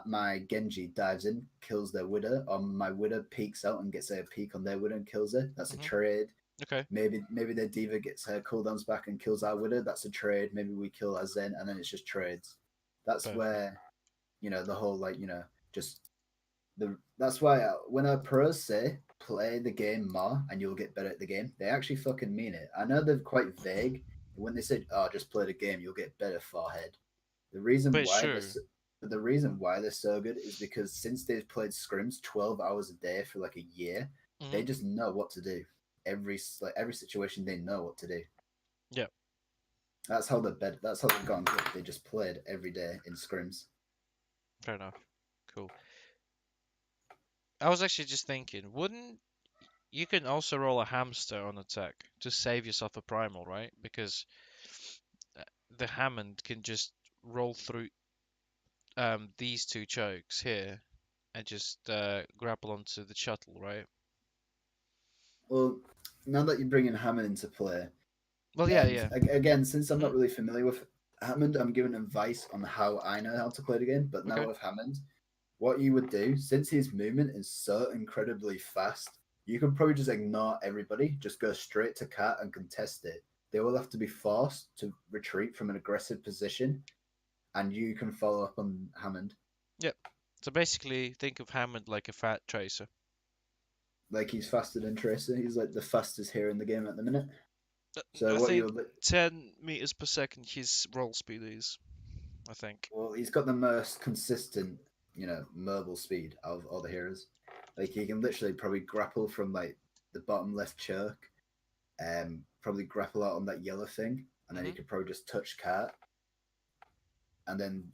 my Genji dives in, kills their Widow, or my Widow peeks out and gets a peek on their Widow and kills her. That's a Hmm. trade. Okay. Maybe their diva gets her cooldowns back and kills our Widow. That's a trade. Maybe we kill our Zen, and then it's just trades. That's Perfect. where the whole just that's why when our pros say play the game more and you'll get better at the game, they actually fucking mean it. I know they're quite vague when they say, "Oh, just play the game, you'll get better forehead." The reason But it's why true. this the reason why they're so good is because since they've played scrims 12 hours a day for like a year, they Hmm. just know what to do. Every situation they know what to do. Yeah. That's how they've gone good. They just played every day in scrims. Fair enough. Cool. I was actually just thinking, wouldn't you can also roll a hamster on attack to save yourself a primal, right? Because uh, the Hammond can just roll through these two chokes here and just grapple onto the shuttle, right? Well, now that you're bringing Hammond into play, Well, yeah, and yeah. again, since I'm Hmm. not really familiar with Hammond, I'm giving advice on how I know how to play the game. But now Okay. with Hammond, what you would do, since his movement is so incredibly fast, you can probably just ignore everybody, just go straight to Cat and contest it. They will have to be forced to retreat from an aggressive position, and you can follow up on Hammond. Yep. So basically, think of Hammond like a fat tracer. Like he's faster than Tracer. He's like the fastest here in the game at the minute. So I what think you'll 10 meters per second his roll speed is, I think. well, he's got the most consistent, mobile speed out of all the heroes. Like he can literally probably grapple from like the bottom left choke, probably grapple out on that yellow thing, and then he Hmm. could probably just touch cart, and then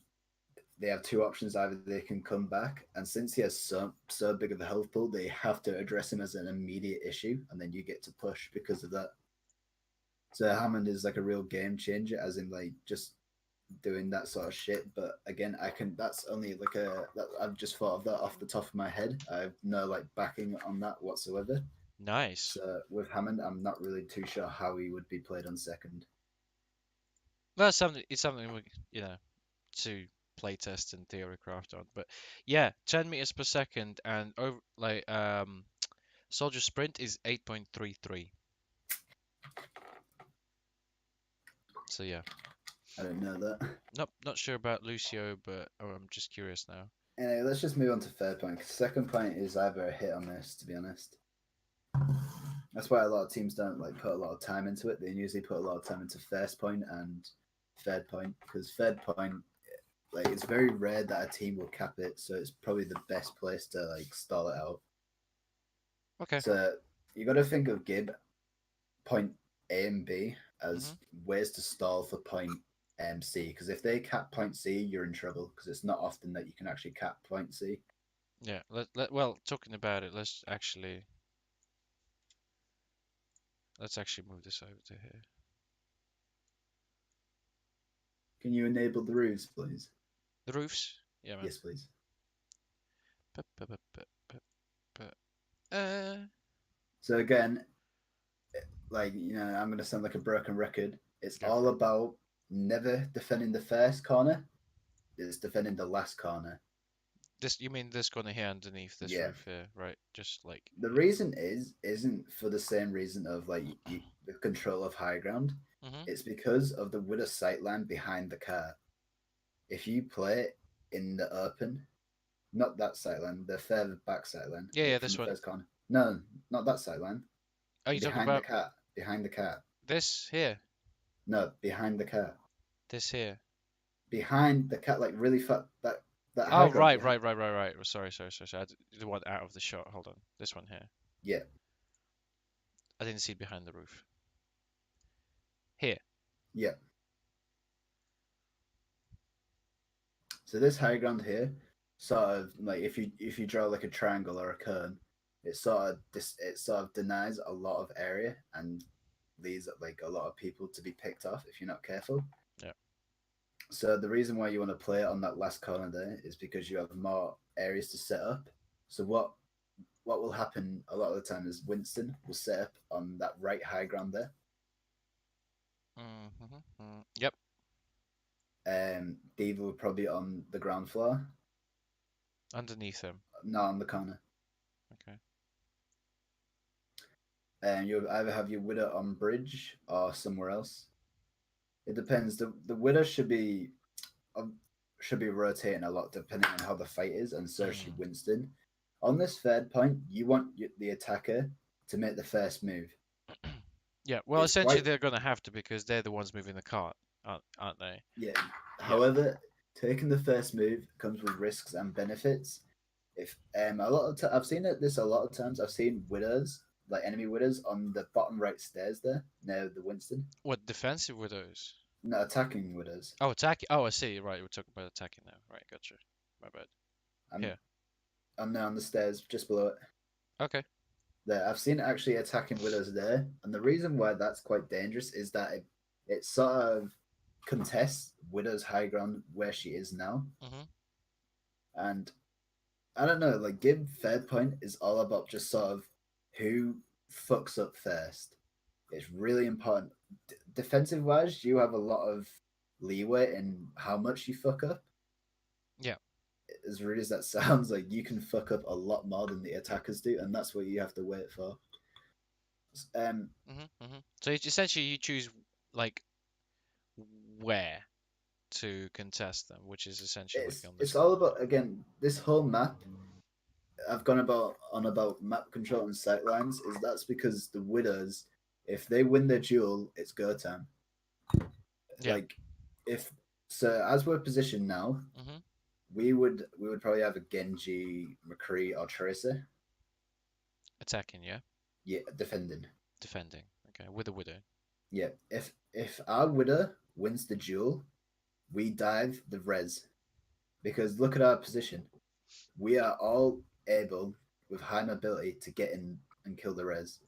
they have two options: either they can come back, and since he has so big of a health pool, they have to address him as an immediate issue, and then you get to push because of that. So Hammond is like a real game changer, as in like just doing that sort of shit. But again, I can. That's only like I've just thought of that off the top of my head. I have no like backing on that whatsoever. Nice. So with Hammond, I'm not really too sure how he would be played on second. Well, something. It's something we, you know, to playtest and theory craft on. But yeah, 10 meters per second and over like soldier sprint is 8.33. So yeah. I don't know that. Not sure about Lucio, but oh, I'm just curious now. Anyway, let's just move on to third point. 'Cause second point is either a hit or miss, to be honest. That's why a lot of teams don't like put a lot of time into it. They usually put a lot of time into first point and third point because third point, like, it's very rare that a team will cap it. So it's probably the best place to like stall it out. Okay. So you got to think of Gib point A and B Hmm. as ways to stall for point C. Because if they cap point C, you're in trouble because it's not often that you can actually cap point C. Yeah. Well, talking about it, let's actually move this over to here. Can you enable the roofs, please? The roofs. Yeah, man. Yes, please. Pup, pup, pup, pup, pup, pup. Uh. So again, like I'm gonna sound like a broken record. It's Go all for it. about never defending the first corner. It's defending the last corner. This, you mean this corner here underneath this Yeah. roof here, right? Just like, The yeah. reason isn't for the same reason of like the control of high ground. Hmm. It's because of the width sight line behind the car. If you play it in the open, not that sight line, the further back sight line, Yeah, yeah, like from this the one. first corner. No, not that sight line. Are you talking Behind the about car. Behind the car. this here? No, behind the car. This here? Behind the cat, like really fat. That high Oh, ground right, behind. right, right, right, right. Oh, sorry, sorry, sorry, sorry. The one out of the shot. Hold on. This one here. Yeah, I didn't see it behind the roof. Here. yeah. So this high ground here, sort of like if you draw like a triangle or a cone, it sort of denies a lot of area and leaves like a lot of people to be picked off if you're not careful. Yeah. So the reason why you want to play it on that last corner there is because you have more areas to set up. So what will happen a lot of the time is Winston will set up on that right high ground there. Yep. Diva will probably on the ground floor, Underneath him. not on the corner. Okay. And you'll either have your widow on bridge or somewhere else. It depends. The widow should be rotating a lot depending on how the fight is, and so should Mm. Winston. On this third point, you want the attacker to make the first move. Yeah. Well, It's essentially quite they're gonna have to because they're the ones moving the cart, aren't they? yeah. Yeah. However, taking the first move comes with risks and benefits. If a lot of I've seen it this a lot of times. I've seen widows like enemy widows on the bottom right stairs there near the Winston. What defensive widows? No, attacking widows. Oh, attacking. Oh, I see. Right, we're talking about attacking now. Right, gotcha. My bad. I'm Here. I'm there on the stairs just below it. Okay. There, I've seen it actually attacking widows there, and the reason why that's quite dangerous is that it sort of contests widow's high ground where she is now, Mhm. and I don't know, like Gib third point is all about just sort of who fucks up first. It's really important. Defensive wise, you have a lot of leeway in how much you fuck up. Yeah. As rude as that sounds, like you can fuck up a lot more than the attackers do, and that's what you have to wait for. So it's essentially you choose like where to contest them, which is essentially like on It's this all corner. about again this whole map. I've gone about map control and sight lines. Is that's because the winners, if they win their duel, it's go time. Yeah. Like if so, as we're positioned now, Mhm. we would probably have a Genji, McCree, or Tracer. Attacking, yeah. Yeah, defending. Defending. Okay, with a widow. Yeah, if our widow wins the duel, we dive the res because look at our position. We are all able with high mobility to get in and kill the res.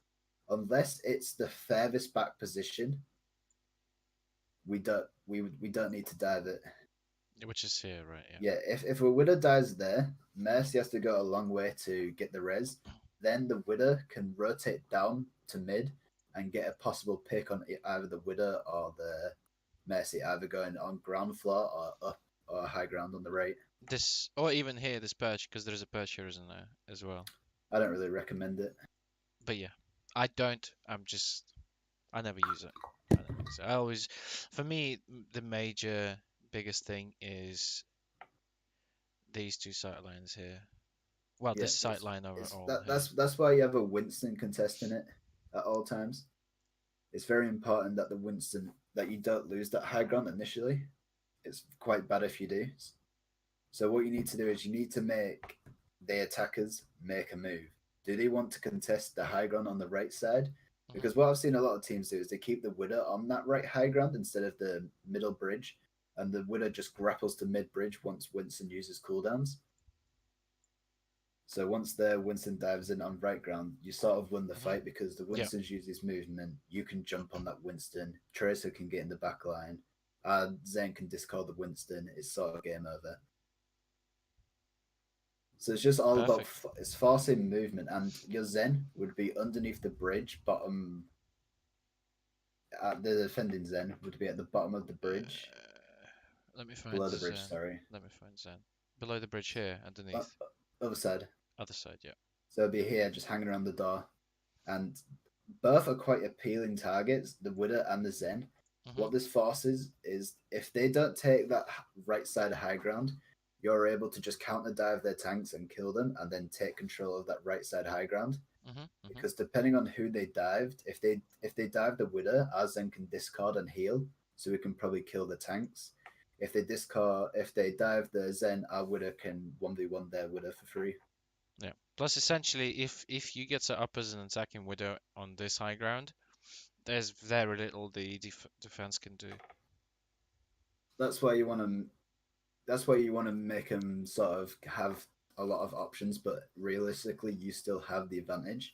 Unless it's the furthest back position, we don't need to dive it. Which is here, right? Yeah. Yeah, if a widow dies there, Mercy has to go a long way to get the res. Then the widow can rotate down to mid and get a possible pick on either the widow or the Mercy, either going on ground floor or up or high ground on the right. This, or even here, this perch, because there's a perch here, isn't there, as well? I don't really recommend it. But yeah, I don't. I never use it. I never use it. I always, for me, the major, biggest thing is these two sight lines here. Well, Yeah, this sight line overall here. that's why you have a Winston contesting it at all times. It's very important that the Winston that you don't lose that high ground initially. It's quite bad if you do. So what you need to do is you need to make the attackers make a move. Do they want to contest the high ground on the right side? Hmm. Because what I've seen a lot of teams do is they keep the widow on that right high ground instead of the middle bridge, and the widow just grapples to mid bridge once Winston uses cooldowns. So once the Winston dives in on right ground, you sort of win the Hmm. fight because the Yeah, Winston's use his movement. You can jump on that Winston. Tracer can get in the back line. Zen can discard the Winston. It's sort of game over. So it's just all about perfect. it's forcing movement, and your Zen would be underneath the bridge, bottom. The defending Zen would be at the bottom of the bridge, Let me find below the bridge. Zen. Sorry, Let me find Zen. Below the bridge here, uh, underneath. other side. Other side, yeah. So it'd be here, just hanging around the door, and both are quite appealing targets, the Widow and the Zen. Hmm. What this forces is if they don't take that right side of high ground, you're able to just counter dive their tanks and kill them, and then take control of that right side high ground. Hmm. Hmm. Because depending on who they dived, if they dive the Widow, ours then can discard and heal, so we can probably kill the tanks. If they dive the Zen, our Widow can 1v1 their Widow for free. Yeah. Plus, essentially, if you get set up as an attacking widow on this high ground, there's very little the defense can do. That's why you want to. That's why you want to make them sort of have a lot of options, but realistically, you still have the advantage.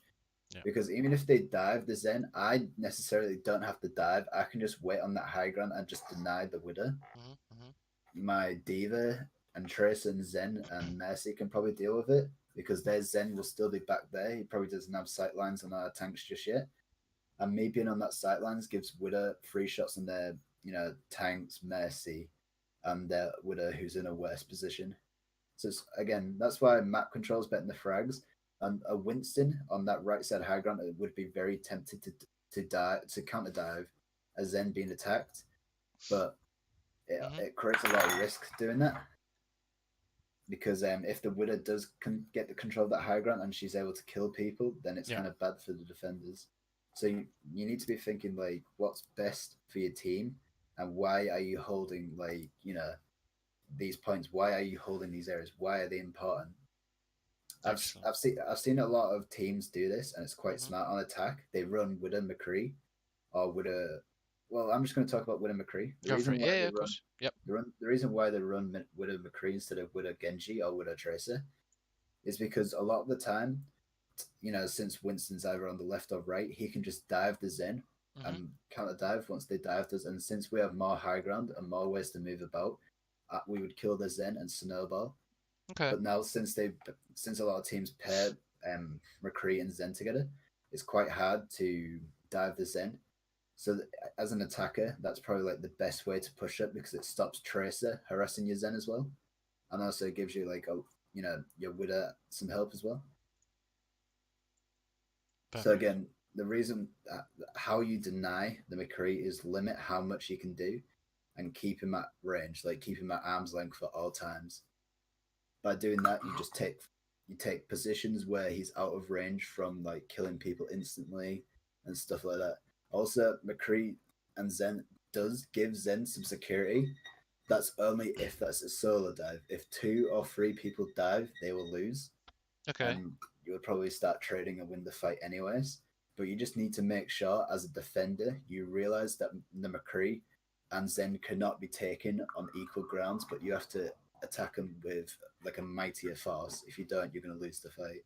Yeah. Because even if they dive the Zen, I necessarily don't have to dive. I can just wait on that high ground and just deny the Widow. Hmm. Hmm. My Diva and Trace and Zen and Mercy can probably deal with it because their Zen will still be back there. He probably doesn't have sight lines on our tanks just yet. And me being on that sight lines gives Widow free shots on their, tanks, Mercy, and their Widow who's in a worse position. So again, that's why map control is better than the frags. And a Winston on that right side high ground would be very tempted to counter dive as Zen being attacked, but Hmm. it creates a lot of risk doing that because if the Widow does get the control of that high ground and she's able to kill people, then it's Yeah. kind of bad for the defenders. So you need to be thinking like what's best for your team and why are you holding these points? Why are you holding these areas? Why are they important? I've Excellent. I've seen a lot of teams do this, and it's quite Hmm. smart on attack. They run Widow McCree or Widow. Well, I'm just going to talk about Widow McCree. Go for it. Yeah, yeah, of course. Yep. The reason why they run Widow McCree instead of Widow Genji or Widow Tracer is because a lot of the time, since Winston's either on the left or right, he can just dive the Zen Hmm. and counter dive once they dived us. And since we have more high ground and more ways to move about, we would kill the Zen and snowball. Okay. But now since a lot of teams pair McCree and Zen together, it's quite hard to dive the Zen. So as an attacker, that's probably like the best way to push it because it stops Tracer harassing your Zen as well, and also gives you like your Widow some help as well. So Perfect. again, the reason how you deny the McCree is limit how much he can do and keep him at range, like keep him at arm's length for all times. By doing that, you take positions where he's out of range from like killing people instantly and stuff like that. Also, McCree and Zen does give Zen some security. That's only if that's a solo dive. If two or three people dive, they will lose, Okay. and you would probably start trading and win the fight anyways. But you just need to make sure, as a defender, you realize that the McCree and Zen cannot be taken on equal grounds, but you have to attack them with like a mightier force. If you don't, you're going to lose the fight.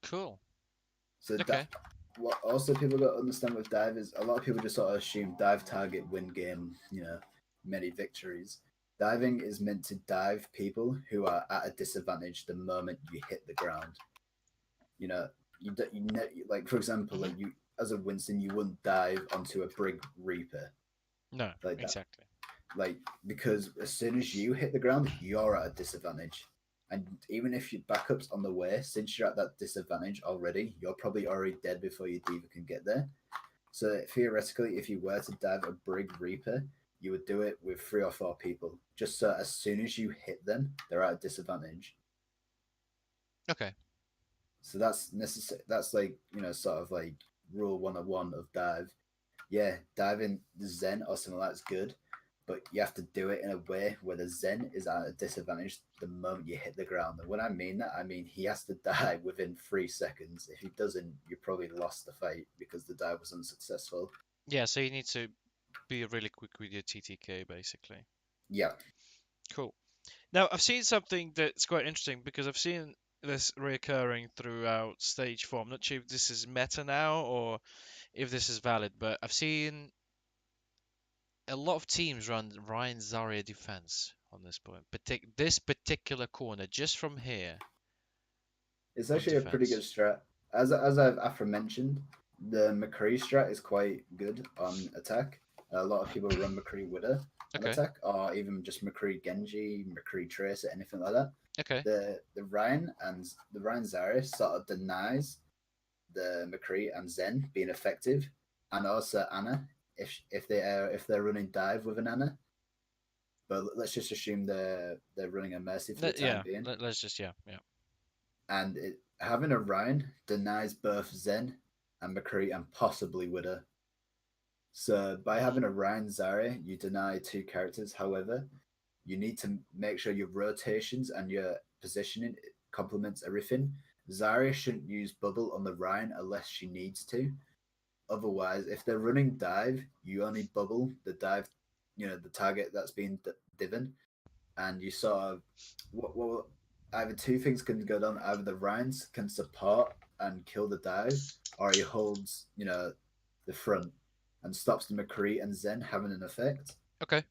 Cool. So that Okay. what also people got to understand with dive is a lot of people just sort of assume dive target win game, many victories. Diving is meant to dive people who are at a disadvantage the moment you hit the ground. You know, like for example, Hmm. like you as a Winston, you wouldn't dive onto a Brig Reaper No, like that, exactly. like because as soon as you hit the ground, you're at a disadvantage. And even if your backup's on the way, since you're at that disadvantage already, you're probably already dead before your diva can get there. So theoretically, if you were to dive a Brig Reaper, you would do it with 3 or 4 people, just so as soon as you hit them, they're at a disadvantage. Okay. So that's necessary. That's like sort of like rule 101 of dive. Yeah, diving the Zen or something like that's good, but you have to do it in a way where the Zen is at a disadvantage the moment you hit the ground. And when I mean that, I mean he has to die within 3 seconds. If he doesn't, you probably lost the fight because the dive was unsuccessful. Yeah, so you need to be really quick with your TTK, basically. Yeah. Cool. Now, I've seen something that's quite interesting because I've seen this reoccurring throughout stage 4. I'm not sure if this is meta now or if this is valid, but I've seen a lot of teams run Ryan Zarya defense on this point. This particular corner, just from here It's on actually a pretty good defense. strat. As I've aforementioned, the McCree strat is quite good on attack. A lot of people run McCree Widow on Okay, attack, or even just McCree Genji, McCree Tracer, anything like that. okay, The Ryan Zarya sort of denies the McCree and Zen being effective, and also Anna if they're running dive with an Anna. But let's just assume they're running a Mercy for the time Yeah, being, let's just, yeah, yeah. and having a Ryan denies both Zen and McCree and possibly Widow. So by Hmm. having a Ryan Zarya, you deny 2 characters. However, you need to make sure your rotations and your positioning complements everything. Zarya shouldn't use bubble on the Ryan unless she needs to. Otherwise, if they're running dive, you only bubble the dive, the target that's being diven, and you sort of what either two things can go down. Either the Ryans can support and kill the dive, or he holds the front and stops the McCree and Zen having an effect. Okay.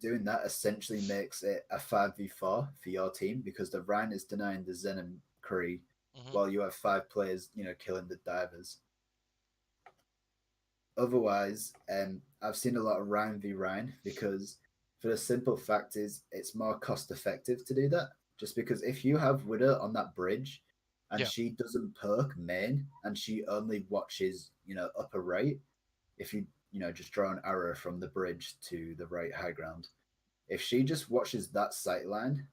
Doing that essentially makes it a 5v4 for your team because the Ryan is denying the Zen and McCree Hmm. while you have 5 players, killing the divers. Otherwise, I've seen a lot of Ryan v Ryan because for the simple fact is it's more cost effective to do that. Just because if you have Widow on that bridge and Yeah. she doesn't perk main and she only watches, upper right, if you, just draw an arrow from the bridge to the right high ground, if she just watches that sight line,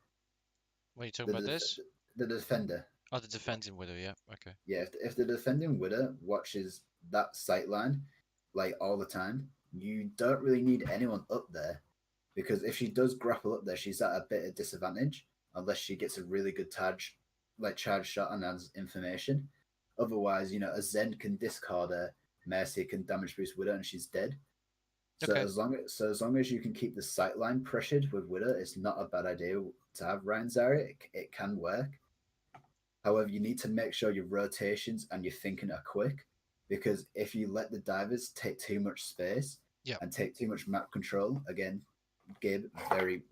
What are you talking the, about def- this? the defender, Oh, the defending widow, yeah. Okay. yeah, if the defending Widow watches that sight line like all the time, you don't really need anyone up there because if she does grapple up there, she's at a bit of disadvantage unless she gets a really good charge shot and has information. Otherwise, a Zen can discard her, Mercy can damage boost Widow, and she's dead. So Okay. as long as you can keep the sight line pressured with Widow, it's not a bad idea to have Ryan Zarya. It can work. However, you need to make sure your rotations and your thinking are quick because if you let the divers take too much space Yeah, and take too much map control, again, Gib, very,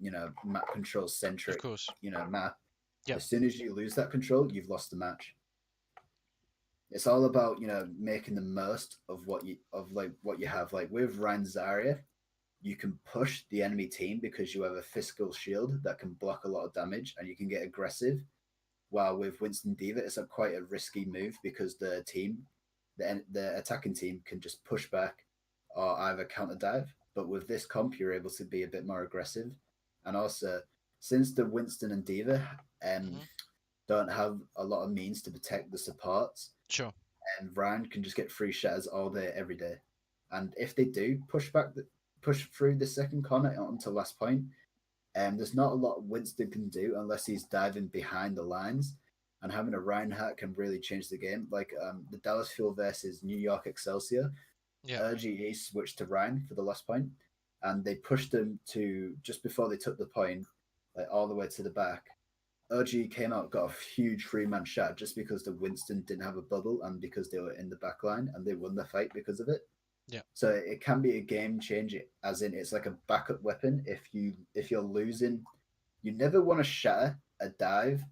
map control of centric, course. map. Yeah. As soon as you lose that control, you've lost the match. It's all about, making the most of what you have. Like with Ryan Zarya, you can push the enemy team because you have a physical shield that can block a lot of damage and you can get aggressive. While with Winston Diva, it's quite a risky move because the attacking team can just push back or either counter dive. But with this comp, you're able to be a bit more aggressive. And also, since the Winston and Diva Hmm. don't have a lot of means to protect the supports, Sure. and Ryan can just get free shatters all day, every day. And if they do push through the second corner onto last point, there's not a lot Winston can do unless he's diving behind the lines. and having a Reinhardt can really change the game. Like the Dallas Fuel versus New York Excelsior, Yeah. RGE switched to Ryan for the last point, and they pushed them to just before they took the point, like all the way to the back. OG came out, got a huge 3-man shot just because the Winston didn't have a bubble and because they were in the back line and they won the fight because of it. Yeah. So it can be a game changer, as in it's like a backup weapon. If you're losing, you never want to shatter a dive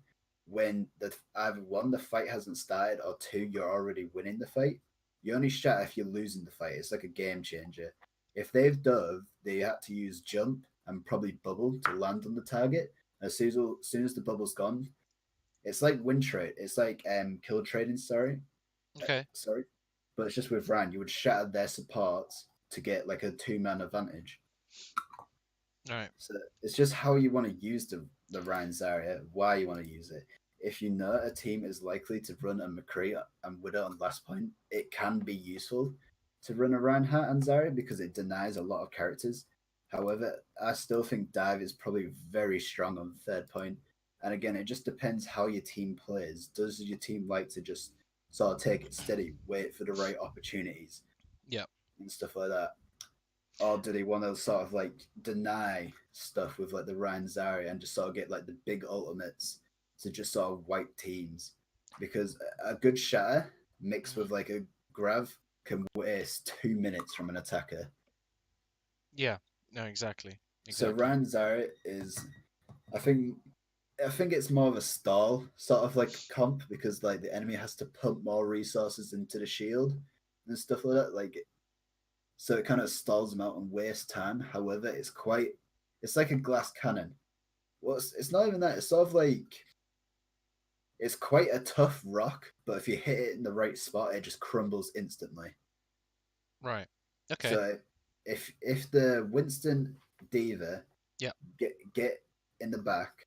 when the either one the fight hasn't started or two you're already winning the fight. You only shatter if you're losing the fight. It's like a game changer. If they've dove, they had to use jump and probably bubble to land on the target. As soon as the bubble's gone, it's like win trade. It's like kill trading. Okay. Sorry, but it's just with Ryan. You would shatter their supports to get like a 2-man advantage. All right. So it's just how you want to use the Ryan Zarya, why you want to use it. If you know a team is likely to run a McCree and Widow on last point, it can be useful to run a Reinhardt and Zarya because it denies a lot of characters. However, I still think Dive is probably very strong on third point. And again, it just depends how your team plays. Does your team like to just sort of take it steady, wait for the right opportunities Yeah. and stuff like that? Or do they want to sort of like deny stuff with like the Ryan Zarya and just sort of get like the big ultimates to just sort of wipe teams? Because a good shatter mixed Mhm. with like a grav can waste 2 minutes from an attacker. Yeah. No, exactly. So Exactly. Ryan Zarya is, I think, I think it's more of a stall sort of like comp because like the enemy has to pump more resources into the shield and stuff like that. Like so it kind of stalls them out and wastes time. However, it's like a glass cannon. Well, it's not even that. It's sort of like it's quite a tough rock, but if you hit it in the right spot, it just crumbles instantly. Right. Okay. So if the Winston Diva Yeah. get in the back,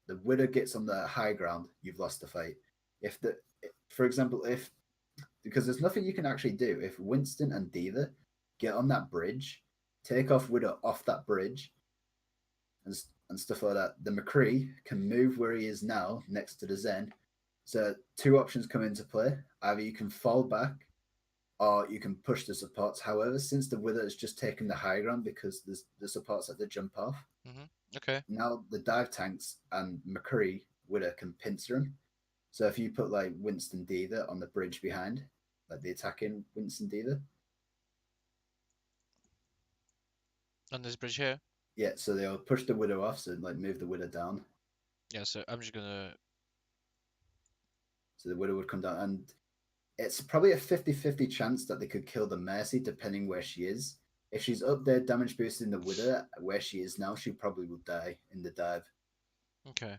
the Widow gets on the high ground, you've lost the fight. If the For example, if because there's nothing you can actually do if Winston and Diva get on that bridge, take off Widow off that bridge, and stuff like that. The McCree can move where he is now next to the Zen. So two options come into play. Either you can fall back or you can push the supports. However, since the Wither has just taken the high ground because the supports have to jump off, Mhm. Okay. now the dive tanks and McCree Wither can pincer him. So if you put like Winston Diva on the bridge behind, like the attacking Winston Diva, On this bridge here. yeah, so they'll push the Widow off, so like move the Widow down. Yeah. So I'm just gonna. So the Widow would come down, and it's probably a 50-50 chance that they could kill the Mercy depending where she is. If she's up there damage boosting the Widow where she is now, she probably will die in the dive. Okay.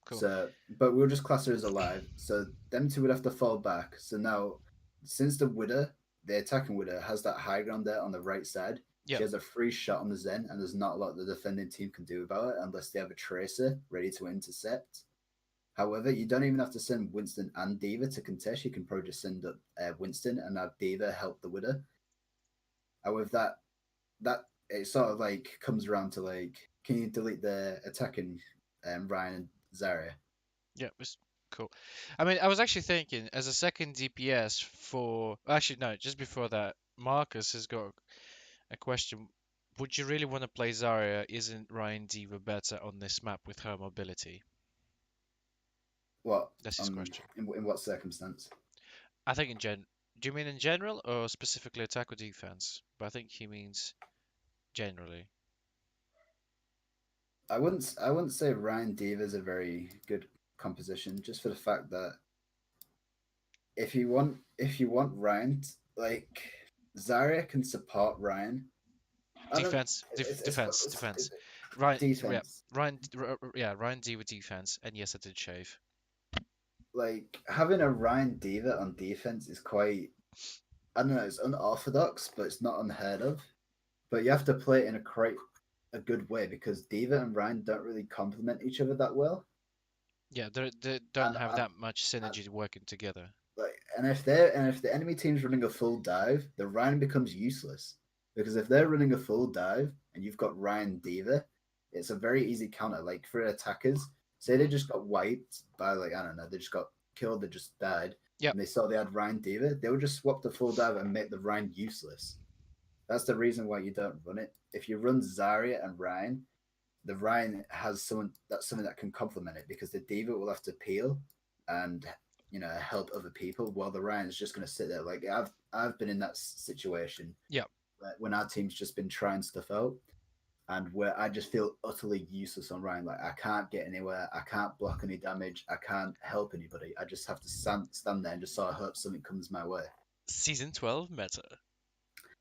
Cool. So, but we'll just class her as alive. So them two would have to fall back. So now, since the Widow, the attacking Widow, has that high ground there on the right side, she Yep. has a free shot on the Zen, and there's not a lot the defending team can do about it unless they have a Tracer ready to intercept. However, you don't even have to send Winston and Diva to contest. You can probably just send up Winston and have Diva help the Widow. And with that it sort of like comes around to like, can you delete the attacking Ryan and Zarya? Yeah. It's cool. I mean, I was actually thinking as a second DPS for. Actually, no. Just before that, Marcus has got a question. Would you really want to play Zarya? Isn't Ryan Diva better on this map with her mobility? What That's his question. in what circumstance? I think in gen. Do you mean in general or specifically attack or defense? But I think he means generally. I wouldn't say Ryan Diva is a very good composition, just for the fact that if you want Ryan, like Zarya can support Ryan. I don't. Defense, defense. It's Ryan, yeah, defense. Yeah, Ryan D with defense, and yes, I did shave. Like having a Ryan Diva on defense is quite, I don't know, it's unorthodox, but it's not unheard of. But you have to play it in a good way because Diva and Ryan don't really complement each other that well. Yeah, they don't And, have and, that much and synergy working together. like and if the enemy team's running a full dive, the Ryan becomes useless. Because if they're running a full dive and you've got Ryan Diva, it's a very easy counter. Like for attackers, Say they Hmm. just got wiped by like I don't know, they just got killed, they just died, Yep. and they saw they had Ryan Diva, they would just swap the full dive and make the Ryan useless. That's the reason why you don't run it. If you run Zarya and Ryan, the Ryan has something that can complement it because the Diva will have to peel and help other people while the Ryan is just going to sit there. Like I've been in that situation Yep. when our team's just been trying stuff out and where I just feel utterly useless on Ryan. Like I can't get anywhere, I can't block any damage, I can't help anybody. I just have to stand there and just sort of hope something comes my way. Season 12 meta.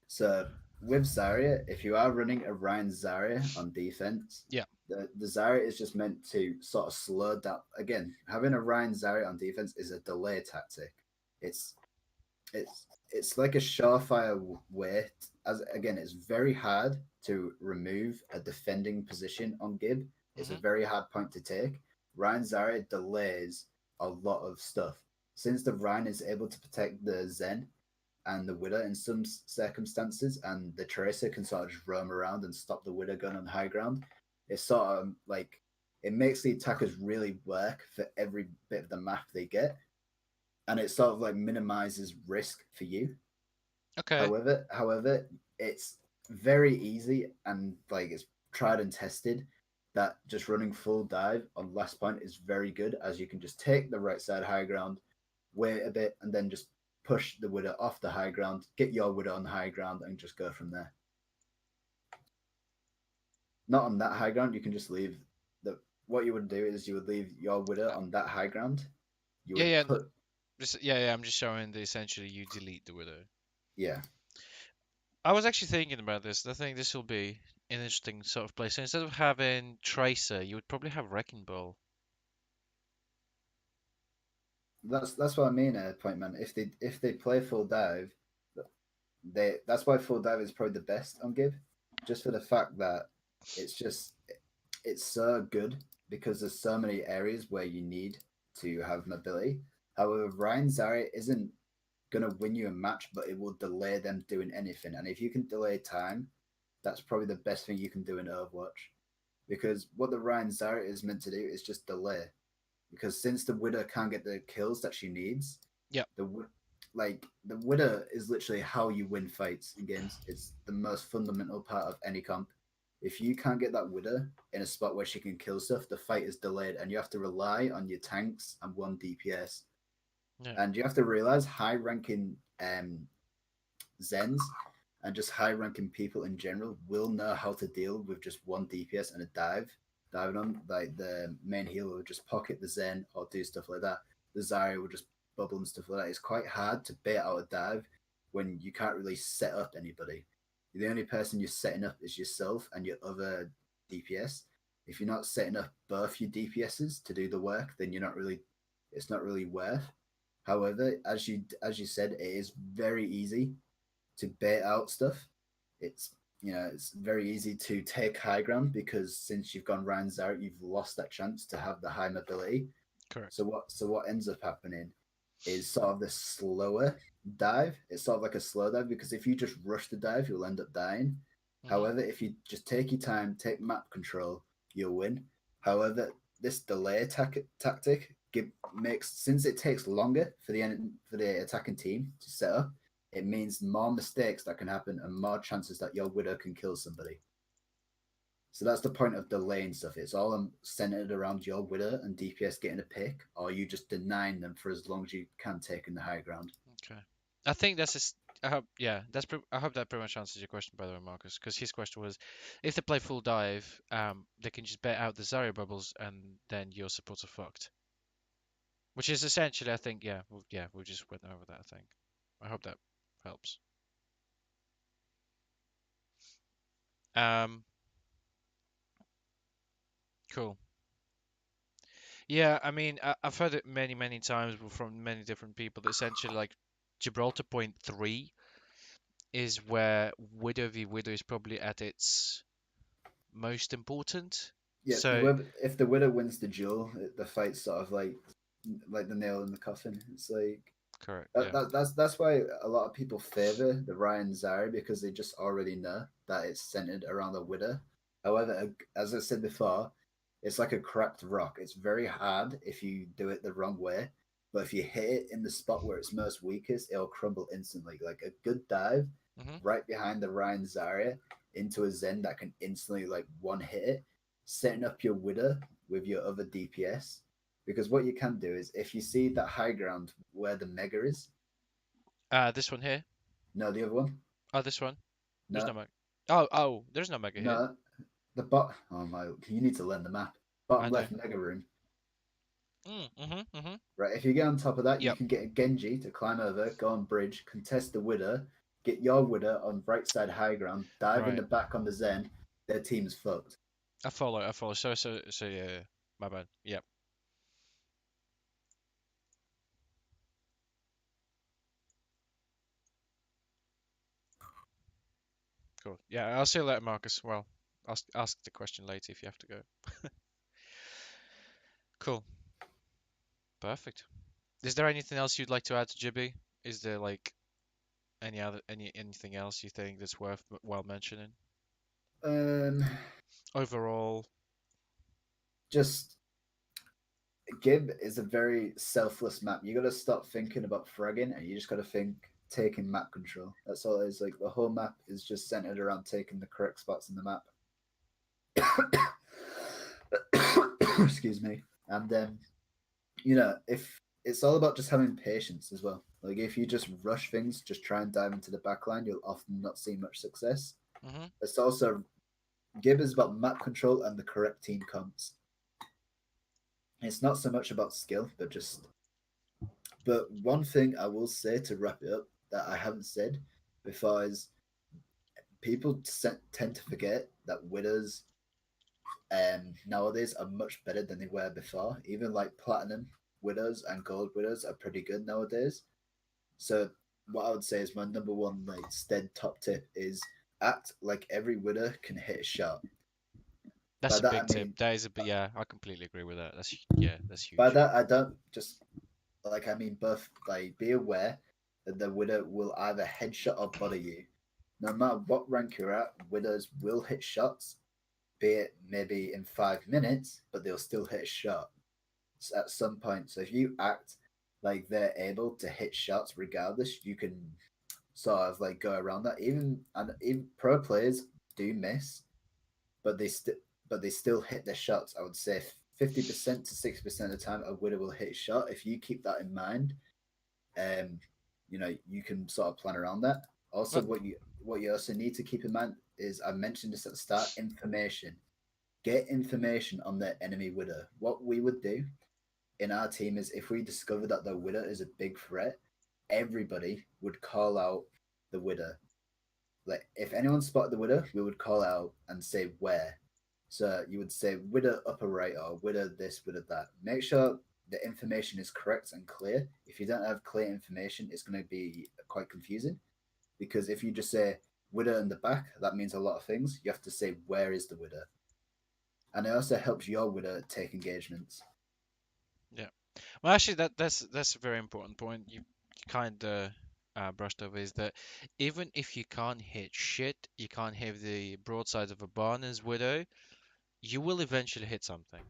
So with Zarya, if you are running a Ryan Zarya on defense, Yeah. the Zarya is just meant to sort of slow down. Again, having a Ryan Zarya on defense is a delay tactic. It's it's like a surefire way. As again, it's very hard to remove a defending position on Gib. It's a Hmm. very hard point to take. Ryan Zarya delays a lot of stuff. Since the Ryan is able to protect the Zen and the Widow in some circumstances, and the Tracer can sort of just roam around and stop the Widow gun on high ground. It's sort of like it makes the attackers really work for every bit of the map they get, and it sort of like minimizes risk for you. Okay. However, it's very easy and like it's tried and tested that just running full dive on last point is very good as you can just take the right side high ground, wait a bit, and then just push the Widow off the high ground, get your Widow on the high ground, and just go from there. Not on that high ground, you can just leave the. What you would do is you would leave your Widow Uh, on that high ground. You yeah, would yeah, put yeah. I'm just showing that essentially you delete the widow. yeah. I was actually thinking about this. I think this will be an interesting sort of place. So instead of having Tracer, you would probably have Wrecking Ball. That's what I mean. Point man. If they play full dive, that's why full dive is probably the best on Gib, just for the fact that it's just it's so good because there's so many areas where you need to have mobility. However, Ryan Zarya isn't gonna win you a match, but it will delay them doing anything. And if you can delay time, that's probably the best thing you can do in Overwatch. Because what the Ryan Zarya is meant to do is just delay. Because since the Widow can't get the kills that she needs, Yep. the the Widow is literally how you win fights in games. It's the most fundamental part of any comp. If you can't get that Widow in a spot where she can kill stuff, the fight is delayed, and you have to rely on your tanks and one DPS. Yeah. And you have to realize high ranking Zens and just high ranking people in general will know how to deal with just one DPS and a diving on. Like the main healer will just pocket the Zen or do stuff like that. The Zarya will just bubble and stuff like that. It's quite hard to bait out a dive when you can't really set up anybody. The only person you're setting up is yourself and your other DPS. If you're not setting up both your DPSs to do the work, then you're not really it's not really worth. However, as you said, it is very easy to bait out stuff. It's it's very easy to take high ground because since you've gone rounds out, you've lost that chance to have the high mobility. Correct. So what ends up happening is sort of the slower dive. It's sort of like a slow dive because if you just rush the dive, you'll end up dying. Hmm. However, if you just take your time, take map control, you'll win. However, this delay tactic makes since it takes longer for the attacking team to set up, it means more mistakes that can happen and more chances that your Widow can kill somebody. So that's the point of delaying stuff. It's all centered around your Widow and DPS getting a pick, or you just denying them for as long as you can, taking the high ground. Okay. I think that's just. I hope, yeah, I hope that pretty much answers your question, by the way, Marcus. Because his question was, if they play full dive, they can just bait out the Zarya bubbles, and then your supports are fucked. Which is essentially, I think, yeah, we just went over that. I think. I hope that helps. Um, cool. Yeah, I mean, I've heard it many, many times from many different people that essentially, like, Gibraltar point 3 is where Widow v Widow is probably at its most important. Yeah, So, if the Widow wins the duel, the fight's sort of like the nail in the coffin. It's like correct, that, yeah. that's why a lot of people favor the Ryan Zarya because they just already know that it's centered around the Widow. However, as I said before, It's like a cracked rock. It's very hard if you do it the wrong way, but if you hit it in the spot where it's most weakest, it'll crumble instantly. Like a good dive Hmm. right behind the Ryan Zarya into a Zen that can instantly like one hit it, setting up your Widow with your other DPS. Because what you can do is if you see that high ground where the Mega is, This one here. no, the other one, Oh, this one. There's no no, mega. Oh, there's no mega here. no, the bot. Oh my, you need to learn the map. I Bottom do. left Mega room. Mm-hmm. Right, if you get on top of that, you Yep. can get a Genji to climb over, go on bridge, contest the Widow, get your Widow on right side high ground, dive in Right. the back on the Zen. Their team's fucked. I follow. I follow. So yeah. My bad. Yep. Cool. Yeah. I'll see you later, Marcus. Well, ask the question later if you have to go. Cool. Perfect. Is there anything else you'd like to add to Jibby? Is there like anything else you think that's worth well mentioning? Um, Overall, just Gib is a very selfless map. You got to stop thinking about fragging, and you just got to think taking map control. That's all it is. Like the whole map is just centered around taking the correct spots in the map. Excuse me. And if it's all about just having patience as well. Like if you just rush things, just try and dive into the backline, you'll often not see much success. hmm It's also Gib is about map control and the correct team comps. It's not so much about skill, but one thing I will say to wrap it up that I haven't said before is people tend to forget that winners nowadays are much better than they were before. Even like platinum widows and gold widows are pretty good nowadays. So what I would say is my number one like stead top tip is act like every widow can hit a shot. that's By a that I big tip. mean That is yeah, I completely agree with that. Yeah, that's by huge. that I don't just like I mean both like be aware that the widow will either headshot or body you. No matter what rank you're at, widows will hit shots, be it maybe in 5 minutes, but they'll still hit a shot at some point. So if you act like they're able to hit shots regardless, you can sort of like go around that. Even pro players do miss, but they still hit their shots. I would say 50% to 60% of the time a widow will hit a shot. If you keep that in mind, um, you can sort of plan around that. Also, But what you also need to keep in mind is I mentioned this at the start, information. Get information on the enemy widow. What we would do in our team is if we discover that the widow is a big threat, everybody would call out the widow. Like if anyone spotted the widow, we would call out and say where. So you would say widow upper right or widow this, widow that. Make sure the information is correct and clear. If you don't have clear information, it's going to be quite confusing because if you just say widow in the back, that means a lot of things. You have to say where is the widow, and it also helps your widow take engagements. yeah. Well, actually, that's a very important point. You kind of brushed over is that even if you can't hit shit, you can't hit the broadside of a Barner's Widow, you will eventually hit something.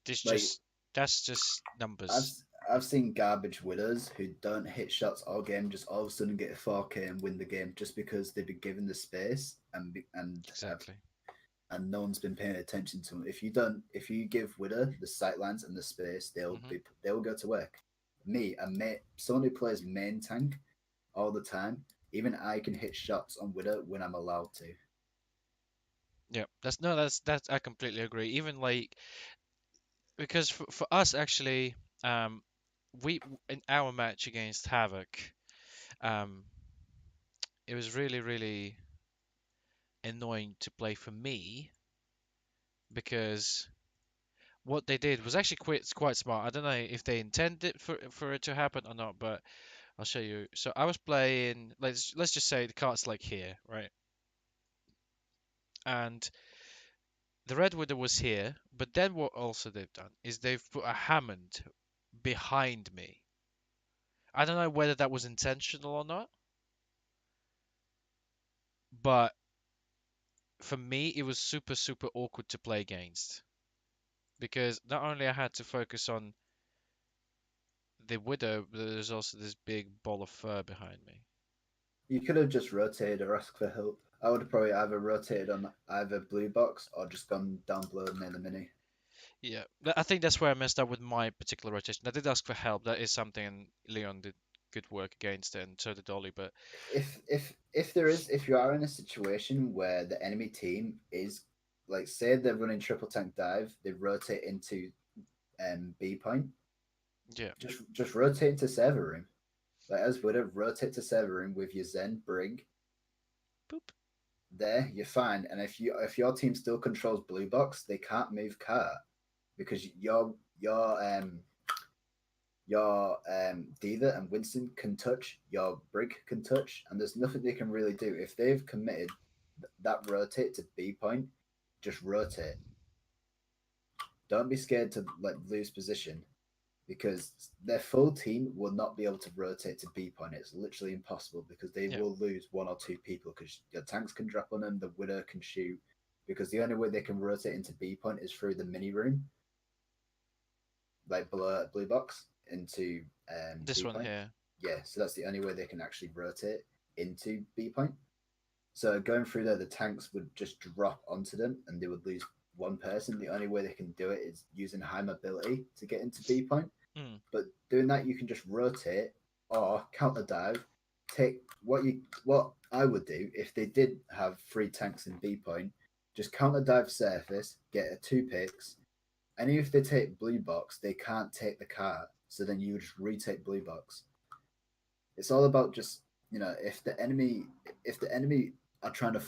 This Like just that's just I've numbers. I've seen garbage winners who don't hit shots all game just all of a sudden get a 4K and win the game just because they've been given the space Exactly. and no one's been paying attention to them. If you give Widow the sightlines and the space, hmm they'll go to work. Me, someone who plays main tank all the time, even I can hit shots on Widow when I'm allowed to. Yeah. That's no. That's I completely agree. Even like because for us actually, um, we in our match against Havoc, um, it was really annoying to play for me because what they did was actually quite smart. I don't know if they intended for it to happen or not, but I'll show you. So I was playing. Let's just say the cart's like here, right? And the Red Widow was here, but then what also they've done is they've put a Hammond behind me. I don't know whether that was intentional or not, but for me, it was super awkward to play against because not only I had to focus on the widow, but there's also this big ball of fur behind me. You could have just rotated or asked for help. I would have probably either rotated on either blue box or just gone down below near the mini. Yeah, I think that's where I messed up with my particular rotation. I did ask for help. That is something Leon did good work against it, and so did Ollie. But If you are in a situation where the enemy team is like, say they're running triple tank dive, they rotate into B point, yeah, just rotate into server room. Like as would have rotate to server room with your Zen Brig. boop. There, you're fine. And if your team still controls blue box, they can't move car because your Diva and Winston can touch, your Brig can touch, and there's nothing they can really do. If they've committed that rotate to B point, just rotate. Don't be scared to like lose position because their full team will not be able to rotate to B point. It's literally impossible because they Yeah, will lose one or two people because your tanks can drop on them, the widow can shoot. Because the only way they can rotate into B point is through the mini room, like below blue box into this B one point. here. Yeah, so that's the only way they can actually rotate into B point. So going through there, the tanks would just drop onto them and they would lose one person. The only way they can do it is using high mobility to get into B point. Mm, But doing that, you can just rotate or counter dive. Take what I would do if they did have three tanks in B point. Just counter dive surface, get a two picks, and if they take blue box, they can't take the cart. So then you just retake blue box. It's all about just if the enemy are trying to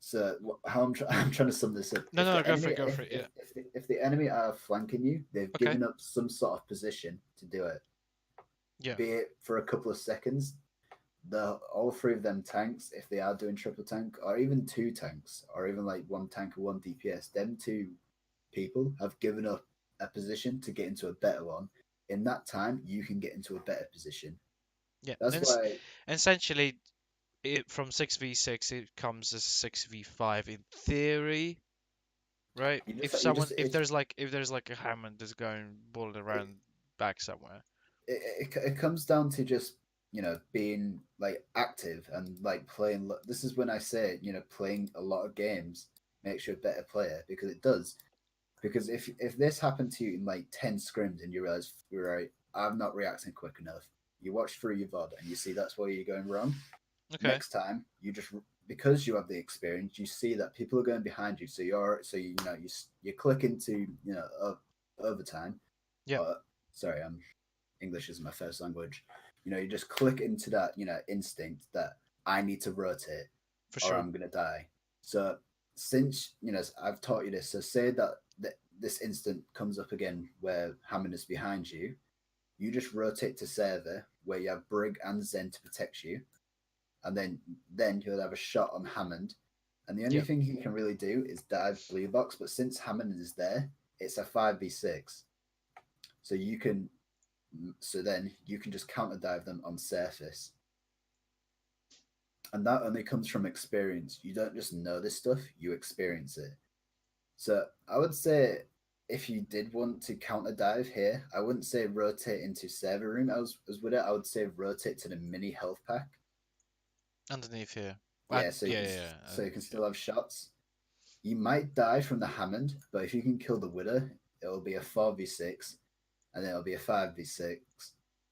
so how I'm trying to sum this up. no, If no, the go for enemy it, go for it. Yeah. if the enemy are flanking you, they've Okay. given up some sort of position to do it, Yeah. be it for a couple of seconds. The all three of them tanks, if they are doing triple tank, or even two tanks, or even like one tank or one DPS, them two people have given up a position to get into a better one. In that time, you can get into a better position. Yeah. That's why And essentially, it from 6v6, it comes as 6v5 in theory, right? you If just you someone, just if there's like a Hammond that's going bullet it, around back somewhere. it comes down to just being like active and like playing. This is when I say playing a lot of games makes you a better player because it does. Because if this happened to you in like 10 scrims and you realize, right, I'm not reacting quick enough, you watch through your VOD and you see that's where you're going wrong. Okay. Next time, you just because you have the experience, you see that people are going behind you, so you click into overtime. Yeah, Sorry, English is my first language. You just click into that instinct that I need to rotate for or sure. I'm gonna die. So since I've taught you this, so say that this instant comes up again where Hammond is behind you, you just rotate to server where you have Brig and Zen to protect you, and then you'll have a shot on Hammond. And the only Yeah, thing he can really do is dive blue box, but since Hammond is there, it's a 5v6. So you can so then you can just counter dive them on surface. And that only comes from experience. You don't just know this stuff, you experience it. So I would say if you did want to counter dive here, I wouldn't say rotate into server room as with it. I would say rotate to the mini health pack. underneath here. Yeah, so you Yeah, can yeah, yeah, so you can underneath here. still have shots. You might die from the Hammond, but if you can kill the Widow, it'll be a 4v6, and then it'll be a 5v6.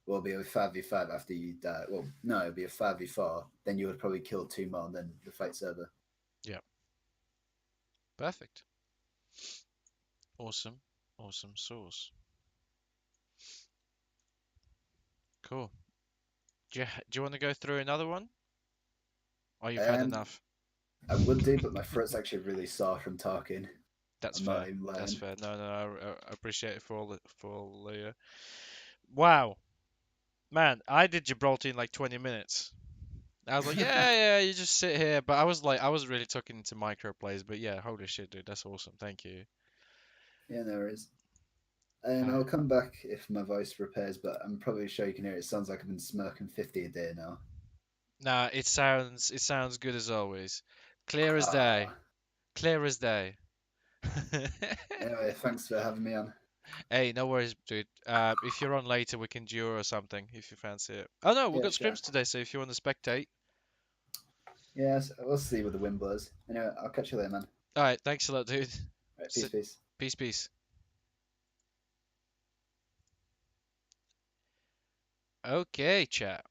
Well, it'll be a 5v5 after you die. Well, no, it'll be a 5v4. Then you would probably kill two more, and then the fight's over. Yeah, perfect. Awesome, awesome sauce. Cool. Do you want to go through another one? Or you've had Um, enough? I would do, but my throat's actually really sore from talking. That's I'm not fair. even That's lying. fair. No, no, I appreciate it for all the. Wow, man, I did Gibraltar in like 20 minutes. I was like, yeah, yeah, you just sit here. But I was really talking into micro plays. But yeah, holy shit, dude, that's awesome. Thank you. Yeah, no worries. Ah. I'll come back if my voice repairs, but I'm probably sure you can hear it. It sounds like I've been smoking 50 a day now. Nah, it sounds good as always. Clear as day. Ah, Clear as day. anyway, thanks for having me on. Hey, no worries, dude. If you're on later, we can duo or something if you fancy it. Oh no, we've Yeah, got sure. scrims today, so if you want to spectate. Yes, we'll see what the wind blows. Anyway, I'll catch you later, man. All right, thanks a lot, dude. Right, S- peace, peace. Peace, peace. Okay, chat.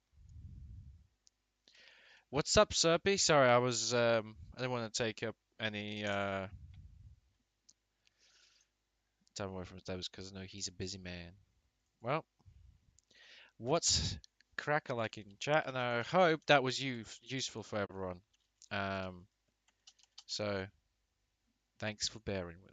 What's up, Serpy? Sorry, I didn't want to take up any time away from Stedderz because I know he's a busy man. Well, what's cracker like in chat? And I hope that was useful for everyone. Um, so thanks for bearing with me.